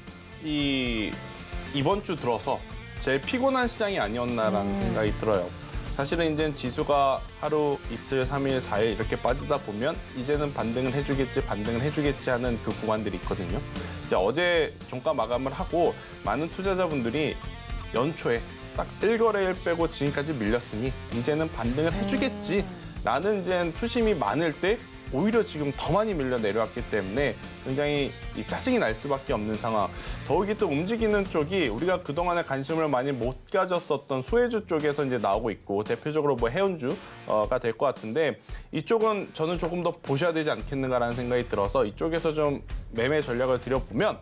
이번 주 들어서 제일 피곤한 시장이 아니었나라는 생각이 들어요. 사실은 이제 지수가 하루, 이틀, 3일, 4일 이렇게 빠지다 보면 이제는 반등을 해주겠지 하는 그 구간들이 있거든요. 이제 어제 종가 마감을 하고 많은 투자자분들이 연초에 딱 1거래일 빼고 지금까지 밀렸으니 이제는 반등을 해주겠지라는 이제 투심이 많을 때 오히려 지금 더 많이 밀려 내려왔기 때문에 굉장히 짜증이 날 수밖에 없는 상황. 더욱이 또 움직이는 쪽이 우리가 그동안에 관심을 많이 못 가졌었던 소외주 쪽에서 이제 나오고 있고 대표적으로 뭐 해운주가 될 것 같은데 이쪽은 저는 조금 더 보셔야 되지 않겠는가라는 생각이 들어서 이쪽에서 좀 매매 전략을 드려보면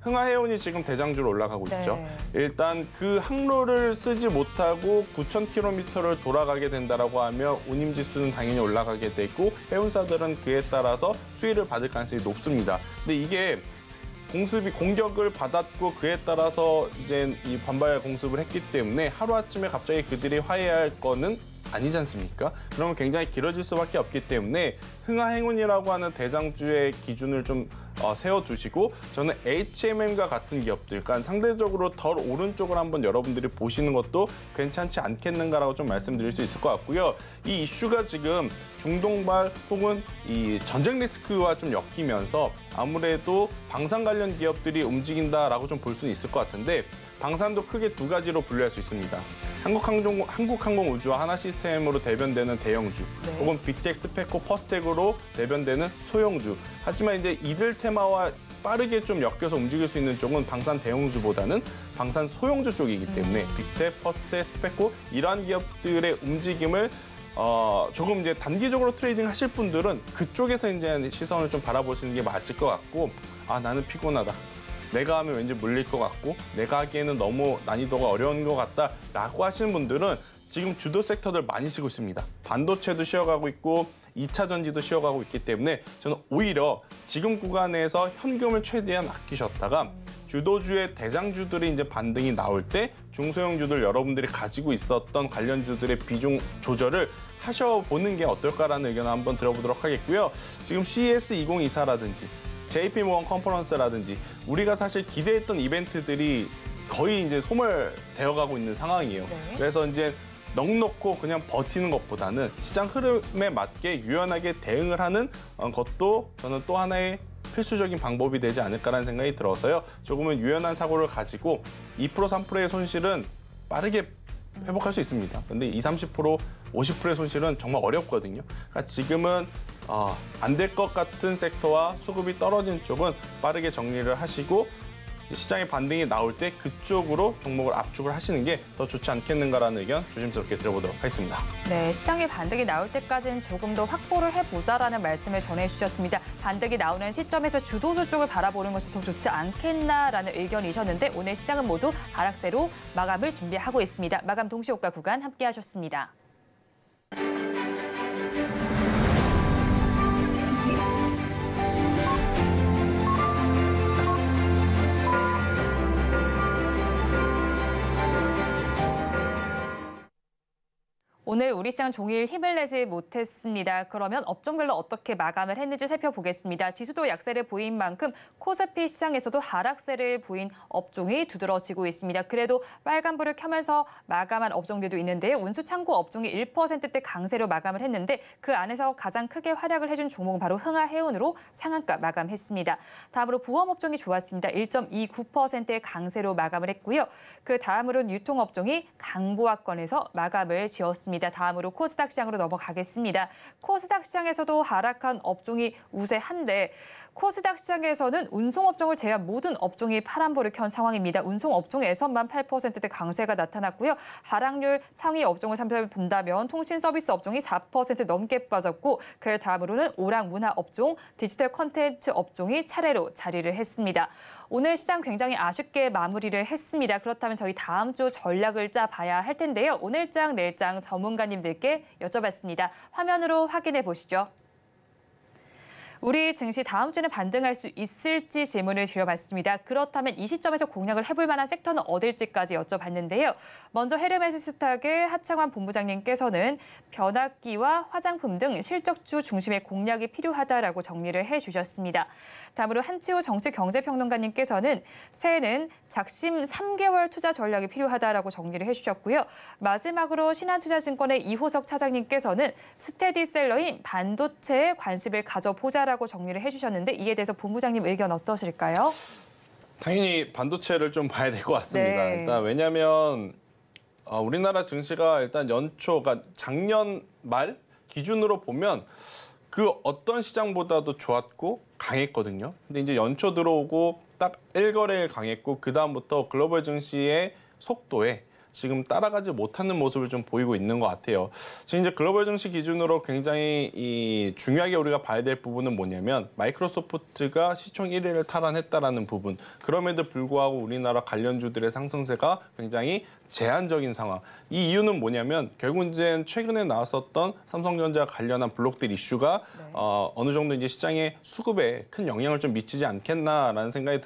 흥하해운이 지금 대장주로 올라가고 있죠. 일단 그 항로를 쓰지 못하고 9,000km를 돌아가게 된다라고 하면 운임지수는 당연히 올라가게 되고 해운사들은 그에 따라서 수혜를 받을 가능성이 높습니다. 근데 이게 공격을 받았고 그에 따라서 이제 이 반발 공습을 했기 때문에 하루아침에 갑자기 그들이 화해할 거는 아니지 않습니까? 그러면 굉장히 길어질 수밖에 없기 때문에 흥하행운이라고 하는 대장주의 기준을 좀 세워두시고 저는 HMM과 같은 기업들, 그러니까 상대적으로 덜 오른쪽을 한번 여러분들이 보시는 것도 괜찮지 않겠는가라고 좀 말씀드릴 수 있을 것 같고요. 이 이슈가 지금 중동발 혹은 이 전쟁 리스크와 좀 엮이면서 아무래도 방산 관련 기업들이 움직인다라고 좀 볼 수는 있을 것 같은데 방산도 크게 두 가지로 분류할 수 있습니다. 한국항공우주와 하나시스템으로 대변되는 대형주, 혹은 빅텍, 스페코, 퍼스텍으로 대변되는 소형주. 하지만 이제 이들 테마와 빠르게 좀 엮여서 움직일 수 있는 쪽은 방산 대형주보다는 방산 소형주 쪽이기 때문에 빅텍, 퍼스텍, 스페코 이러한 기업들의 움직임을 조금 이제 단기적으로 트레이딩 하실 분들은 그쪽에서 이제 시선을 좀 바라보시는 게 맞을 것 같고, 나는 피곤하다. 내가 하면 왠지 물릴 것 같고 내가 하기에는 너무 난이도가 어려운 것 같다라고 하시는 분들은 지금 주도 섹터들 많이 쉬고 있습니다. 반도체도 쉬어가고 있고 2차 전지도 쉬어가고 있기 때문에 저는 오히려 지금 구간에서 현금을 최대한 아끼셨다가 주도주의 대장주들이 이제 반등이 나올 때 중소형주들 여러분들이 가지고 있었던 관련주들의 비중 조절을 하셔보는 게 어떨까라는 의견을 한번 들어보도록 하겠고요. 지금 CES 2024라든지 JP모건 컨퍼런스라든지 우리가 사실 기대했던 이벤트들이 거의 이제 소멸되어가고 있는 상황이에요. 네. 그래서 이제 넉넉고 그냥 버티는 것보다는 시장 흐름에 맞게 유연하게 대응을 하는 것도 저는 또 하나의 필수적인 방법이 되지 않을까라는 생각이 들어서요. 조금은 유연한 사고를 가지고 2%, 3%의 손실은 빠르게 회복할 수 있습니다. 근데 20, 30%, 50%의 손실은 정말 어렵거든요. 그러니까 지금은 안 될 것 같은 섹터와 수급이 떨어진 쪽은 빠르게 정리를 하시고 시장의 반등이 나올 때 그쪽으로 종목을 압축을 하시는 게 더 좋지 않겠는가라는 의견 조심스럽게 들어보도록 하겠습니다. 네, 시장의 반등이 나올 때까지는 조금 더 확보를 해보자라는 말씀을 전해주셨습니다. 반등이 나오는 시점에서 주도주 쪽을 바라보는 것이 더 좋지 않겠나라는 의견이셨는데 오늘 시장은 모두 하락세로 마감을 준비하고 있습니다. 마감 동시호가 구간 함께하셨습니다. 오늘 우리 시장 종일 힘을 내지 못했습니다. 그러면 업종별로 어떻게 마감을 했는지 살펴보겠습니다. 지수도 약세를 보인 만큼 코스피 시장에서도 하락세를 보인 업종이 두드러지고 있습니다. 그래도 빨간불을 켜면서 마감한 업종들도 있는데요. 운수창고 업종이 1%대 강세로 마감을 했는데 그 안에서 가장 크게 활약을 해준 종목은 바로 흥하해운으로 상한가 마감했습니다. 다음으로 보험업종이 좋았습니다. 1.29%의 강세로 마감을 했고요. 그 다음으로는 유통업종이 강보합권에서 마감을 지었습니다. 다음으로 코스닥 시장으로 넘어가겠습니다. 코스닥 시장에서도 하락한 업종이 우세한데 코스닥 시장에서는 운송업종을 제외한 모든 업종이 파란불을 켠 상황입니다. 운송업종에서만 8%대 강세가 나타났고요. 하락률 상위 업종을 살펴본다면 통신서비스 업종이 4% 넘게 빠졌고 그 다음으로는 오락문화업종, 디지털 콘텐츠 업종이 차례로 자리를 했습니다. 오늘 시장 굉장히 아쉽게 마무리를 했습니다. 그렇다면 저희 다음 주 전략을 짜봐야 할 텐데요. 오늘장, 내일장 전문가님들께 여쭤봤습니다. 화면으로 확인해 보시죠. 우리 증시 다음 주는 반등할 수 있을지 질문을 드려봤습니다. 그렇다면 이 시점에서 공략을 해볼 만한 섹터는 어딜지까지 여쭤봤는데요. 먼저 헤르메스스탁의 하창환 본부장님께서는 변압기와 화장품 등 실적주 중심의 공략이 필요하다라고 정리를 해주셨습니다. 다음으로 한치호 정치경제평론가님께서는 새해는 작심 3개월 투자 전략이 필요하다라고 정리를 해주셨고요. 마지막으로 신한투자증권의 이호석 차장님께서는 스테디셀러인 반도체에 관심을 가져보자라고 정리를 해주셨는데 이에 대해서 본부장님 의견 어떠실까요? 당연히 반도체를 좀 봐야 될 것 같습니다. 네. 일단 왜냐하면 우리나라 증시가 일단 연초, 그러니까 작년 말 기준으로 보면 그 어떤 시장보다도 좋았고 강했거든요. 근데 이제 연초 들어오고 딱 1거래일 강했고 그 다음부터 글로벌 증시의 속도에 지금 따라가지 못하는 모습을 좀 보이고 있는 것 같아요. 지금 이제 글로벌 증시 기준으로 굉장히 중요하게 우리가 봐야 될 부분은 뭐냐면 마이크로소프트가 시총 1위를 탈환했다라는 부분. 그럼에도 불구하고 우리나라 관련주들의 상승세가 굉장히 제한적인 상황. 이 이유는 뭐냐면 결국 이제 최근에 나왔었던 삼성전자 관련한 블록들 이슈가 어느 정도 이제 시장의 수급에 큰 영향을 좀 미치지 않겠나라는 생각이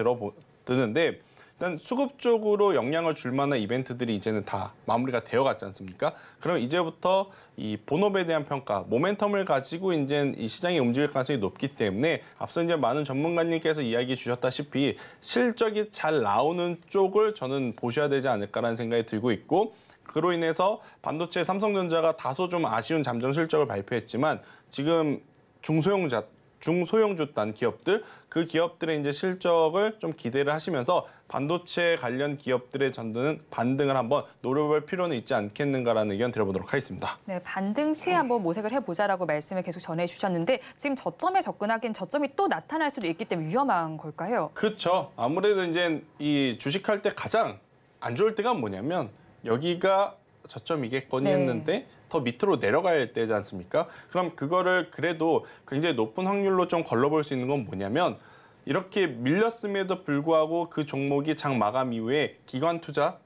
드는데 일단 수급 쪽으로 영향을 줄 만한 이벤트들이 이제는 다 마무리가 되어갔지 않습니까? 그럼 이제부터 이 본업에 대한 평가, 모멘텀을 가지고 이제 이 시장이 움직일 가능성이 높기 때문에 앞서 이제 많은 전문가님께서 이야기해 주셨다시피 실적이 잘 나오는 쪽을 저는 보셔야 되지 않을까라는 생각이 들고 있고 그로 인해서 반도체 삼성전자가 다소 좀 아쉬운 잠정 실적을 발표했지만 지금 중소형주 단 기업들, 그 기업들의 이제 실적을 좀 기대를 하시면서 반도체 관련 기업들의 전도는 반등을 한번 노려볼 필요는 있지 않겠는가라는 의견 들어보도록 하겠습니다. 네, 반등 시에 한번 모색을 해보자라고 말씀을 계속 전해주셨는데 지금 저점에 접근하기엔 저점이 또 나타날 수도 있기 때문에 위험한 걸까요? 그렇죠. 아무래도 이제 이 주식할 때 가장 안 좋을 때가 뭐냐면 여기가 저점이겠거니 했는데 더 밑으로 내려갈 때지 않습니까? 그럼 그거를 그래도 굉장히 높은 확률로 좀 걸러볼 수 있는 건 뭐냐면 이렇게 밀렸음에도 불구하고 그 종목이 장 마감 이후에 기관 투자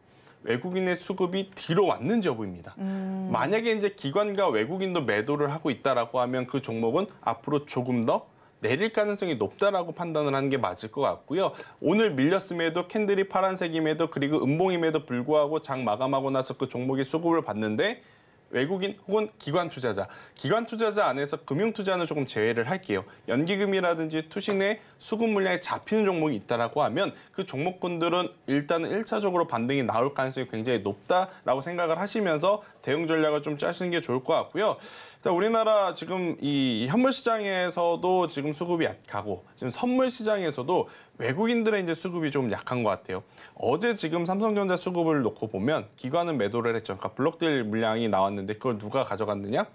외국인의 수급이 뒤로 왔는지 여부입니다. 만약에 이제 기관과 외국인도 매도를 하고 있다라고 하면 그 종목은 앞으로 조금 더 내릴 가능성이 높다라고 판단을 하는 게 맞을 것 같고요. 오늘 밀렸음에도 캔들이 파란색임에도 그리고 음봉임에도 불구하고 장 마감하고 나서 그 종목이 수급을 받는데 외국인 혹은 기관 투자자 안에서 금융 투자는 조금 제외를 할게요. 연기금이라든지 투신의 수급 물량이 잡히는 종목이 있다라고 하면 그 종목군들은 일단은 1차적으로 반등이 나올 가능성이 굉장히 높다라고 생각을 하시면서 대응 전략을 좀 짜시는 게 좋을 것 같고요. 일단 우리나라 지금 이 현물 시장에서도 지금 수급이 약하고 지금 선물 시장에서도 외국인들의 이제 수급이 좀 약한 것 같아요. 어제 지금 삼성전자 수급을 놓고 보면 기관은 매도를 했죠. 그러니까 블록딜 물량이 나왔는데 그걸 누가 가져갔느냐?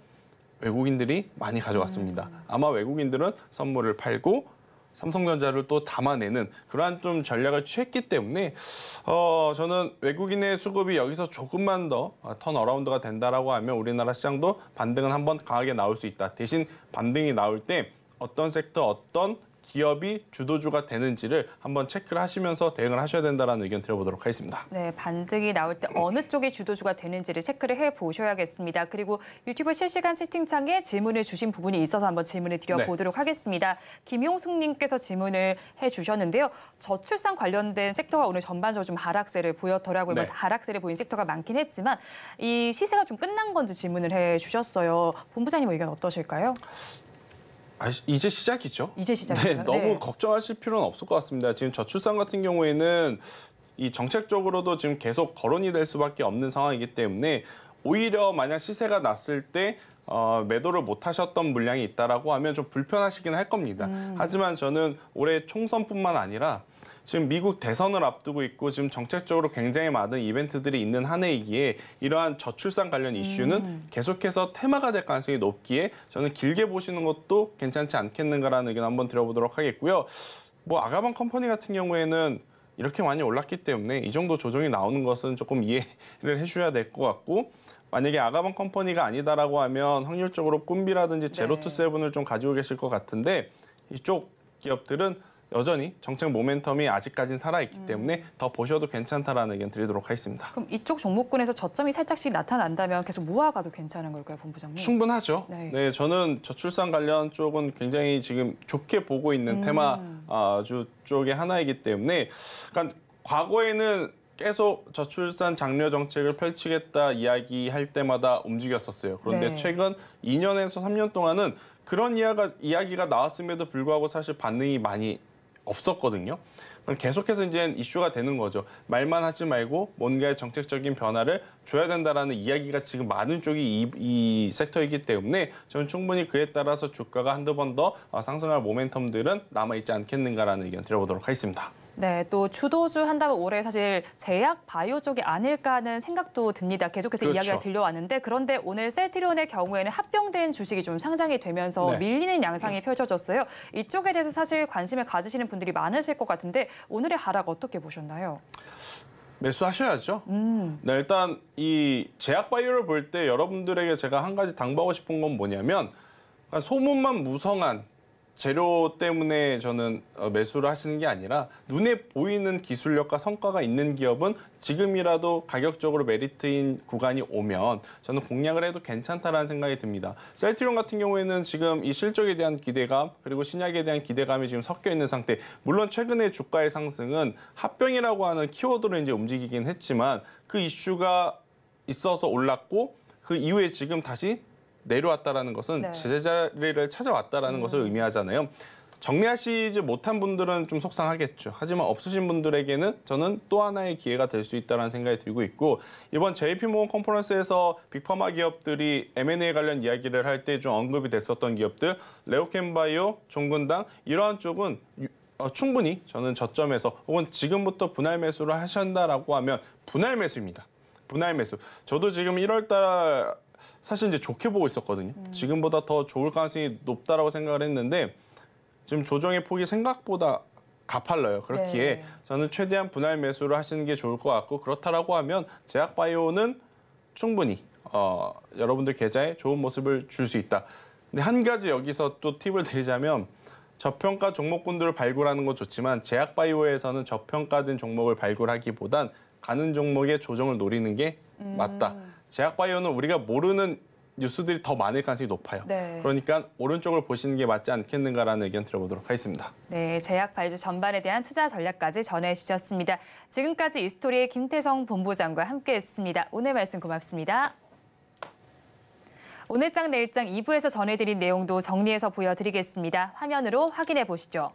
외국인들이 많이 가져갔습니다. 아마 외국인들은 선물을 팔고 삼성전자를 또 담아내는 그러한 좀 전략을 취했기 때문에 저는 외국인의 수급이 여기서 조금만 더 턴어라운드가 된다라고 하면 우리나라 시장도 반등은 한번 강하게 나올 수 있다. 대신 반등이 나올 때 어떤 섹터, 어떤 기업이 주도주가 되는지를 한번 체크를 하시면서 대응을 하셔야 된다는 의견 드려보도록 하겠습니다. 네, 반등이 나올 때 어느 쪽이 주도주가 되는지를 체크를 해보셔야겠습니다. 그리고 유튜브 실시간 채팅창에 질문을 주신 부분이 있어서 한번 질문을 드려보도록 하겠습니다. 김용숙님께서 질문을 해주셨는데요. 저출산 관련된 섹터가 오늘 전반적으로 좀 하락세를 보였더라고요. 네. 하락세를 보인 섹터가 많긴 했지만 이 시세가 좀 끝난 건지 질문을 해주셨어요. 본부장님 의견 어떠실까요? 이제 시작이죠. 이제 시작이죠. 네, 너무 걱정하실 필요는 없을 것 같습니다. 지금 저출산 같은 경우에는 이 정책적으로도 지금 계속 거론이 될 수밖에 없는 상황이기 때문에 오히려 만약 시세가 났을 때 매도를 못 하셨던 물량이 있다라고 하면 좀 불편하시긴 할 겁니다. 하지만 저는 올해 총선뿐만 아니라 지금 미국 대선을 앞두고 있고 지금 정책적으로 굉장히 많은 이벤트들이 있는 한 해이기에 이러한 저출산 관련 이슈는 계속해서 테마가 될 가능성이 높기에 저는 길게 보시는 것도 괜찮지 않겠는가라는 의견 한번 드려보도록 하겠고요. 뭐 아가방 컴퍼니 같은 경우에는 이렇게 많이 올랐기 때문에 이 정도 조정이 나오는 것은 조금 이해를 해줘야 될 것 같고 만약에 아가방 컴퍼니가 아니다라고 하면 확률적으로 꿈비라든지 제로투세븐을 좀 가지고 계실 것 같은데 이쪽 기업들은 여전히 정책 모멘텀이 아직까지는 살아있기 때문에 더 보셔도 괜찮다라는 의견 드리도록 하겠습니다. 그럼 이쪽 종목군에서 저점이 살짝씩 나타난다면 계속 모아가도 괜찮은 걸까요, 본부장님? 충분하죠. 네. 네, 저는 저출산 관련 쪽은 굉장히 지금 좋게 보고 있는 테마주 쪽의 하나이기 때문에 그러니까 과거에는 계속 저출산 장려 정책을 펼치겠다 이야기할 때마다 움직였었어요. 그런데 네. 최근 2년에서 3년 동안은 그런 이야기가 나왔음에도 불구하고 사실 반응이 많이 없었거든요. 계속해서 이제 이슈가 되는 거죠. 말만 하지 말고 뭔가의 정책적인 변화를 줘야 된다라는 이야기가 지금 많은 쪽이 이 섹터이기 때문에 저는 충분히 그에 따라서 주가가 한두 번 더 상승할 모멘텀들은 남아있지 않겠는가라는 의견 드려보도록 하겠습니다. 네, 또 주도주 한다면 올해 사실 제약 바이오 쪽이 아닐까 하는 생각도 듭니다. 계속해서 그렇죠. 이야기가 들려왔는데 그런데 오늘 셀트리온의 경우에는 합병된 주식이 좀 상장이 되면서 네. 밀리는 양상이 펼쳐졌어요. 이쪽에 대해서 사실 관심을 가지시는 분들이 많으실 것 같은데 오늘의 하락 어떻게 보셨나요? 매수하셔야죠. 네, 일단 이 제약 바이오를 볼 때 여러분들에게 제가 한 가지 당부하고 싶은 건 뭐냐면 소문만 무성한 재료 때문에 저는 매수를 하시는 게 아니라 눈에 보이는 기술력과 성과가 있는 기업은 지금이라도 가격적으로 메리트인 구간이 오면 저는 공략을 해도 괜찮다라는 생각이 듭니다. 셀트리온 같은 경우에는 지금 이 실적에 대한 기대감 그리고 신약에 대한 기대감이 지금 섞여 있는 상태. 물론 최근에 주가의 상승은 합병이라고 하는 키워드로 이제 움직이긴 했지만 그 이슈가 있어서 올랐고 그 이후에 지금 다시 내려왔다라는 것은 네. 제자리를 찾아왔다라는 것을 의미하잖아요. 정리하시지 못한 분들은 좀 속상하겠죠. 하지만 없으신 분들에게는 저는 또 하나의 기회가 될 수 있다는 생각이 들고 있고 이번 JP모건 컨퍼런스에서 빅파마 기업들이 M&A 관련 이야기를 할 때 좀 언급이 됐었던 기업들 레오캠바이오, 종근당 이러한 쪽은 충분히 저는 저점에서 혹은 지금부터 분할 매수를 하신다라고 하면 분할 매수입니다. 분할 매수. 저도 지금 1월 달 사실 이제 좋게 보고 있었거든요. 지금보다 더 좋을 가능성이 높다라고 생각을 했는데 지금 조정의 폭이 생각보다 가팔라요. 그렇기에 네. 저는 최대한 분할 매수를 하시는 게 좋을 것 같고 그렇다라고 하면 제약바이오는 충분히 여러분들 계좌에 좋은 모습을 줄 수 있다. 근데 한 가지 여기서 또 팁을 드리자면 저평가 종목군들을 발굴하는 건 좋지만 제약바이오에서는 저평가된 종목을 발굴하기보단 가는 종목의 조정을 노리는 게 맞다. 제약바이오는 우리가 모르는 뉴스들이 더 많을 가능성이 높아요. 네. 그러니까 오른쪽을 보시는 게 맞지 않겠는가라는 의견 들어보도록 하겠습니다. 네, 제약 바이오 전반에 대한 투자 전략까지 전해주셨습니다. 지금까지 이스토리의 김태성 본부장과 함께했습니다. 오늘 말씀 고맙습니다. 오늘장 내일장 2부에서 전해드린 내용도 정리해서 보여드리겠습니다. 화면으로 확인해 보시죠.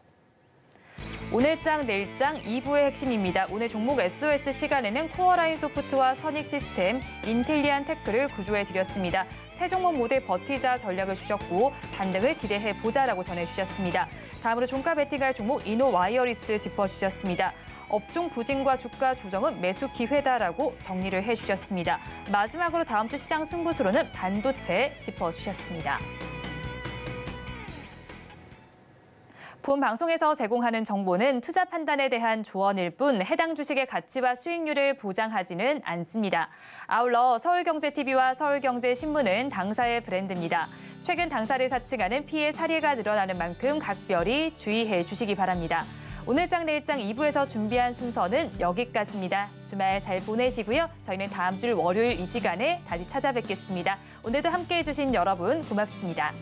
오늘장 내일장 2부의 핵심입니다. 오늘 종목 SOS 시간에는 코어라인 소프트와 선익 시스템, 인텔리안 테크를 구조해드렸습니다. 세 종목 모두 버티자 전략을 주셨고 반등을 기대해보자라고 전해주셨습니다. 다음으로 종가 베팅할 종목 이노와이어리스 짚어주셨습니다. 업종 부진과 주가 조정은 매수 기회다라고 정리를 해주셨습니다. 마지막으로 다음 주 시장 승부수로는 반도체 짚어주셨습니다. 본 방송에서 제공하는 정보는 투자 판단에 대한 조언일 뿐 해당 주식의 가치와 수익률을 보장하지는 않습니다. 아울러 서울경제TV와 서울경제신문은 당사의 브랜드입니다. 최근 당사를 사칭하는 피해 사례가 늘어나는 만큼 각별히 주의해 주시기 바랍니다. 오늘장 내일장 2부에서 준비한 순서는 여기까지입니다. 주말 잘 보내시고요. 저희는 다음 주 월요일 이 시간에 다시 찾아뵙겠습니다. 오늘도 함께해 주신 여러분 고맙습니다.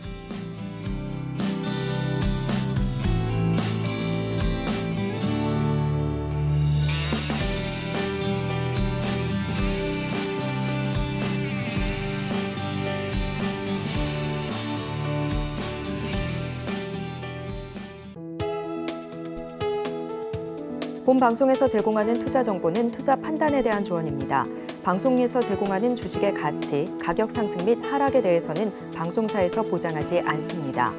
본 방송에서 제공하는 투자 정보는 투자 판단에 대한 조언입니다. 방송에서 제공하는 주식의 가치, 가격 상승 및 하락에 대해서는 방송사에서 보장하지 않습니다.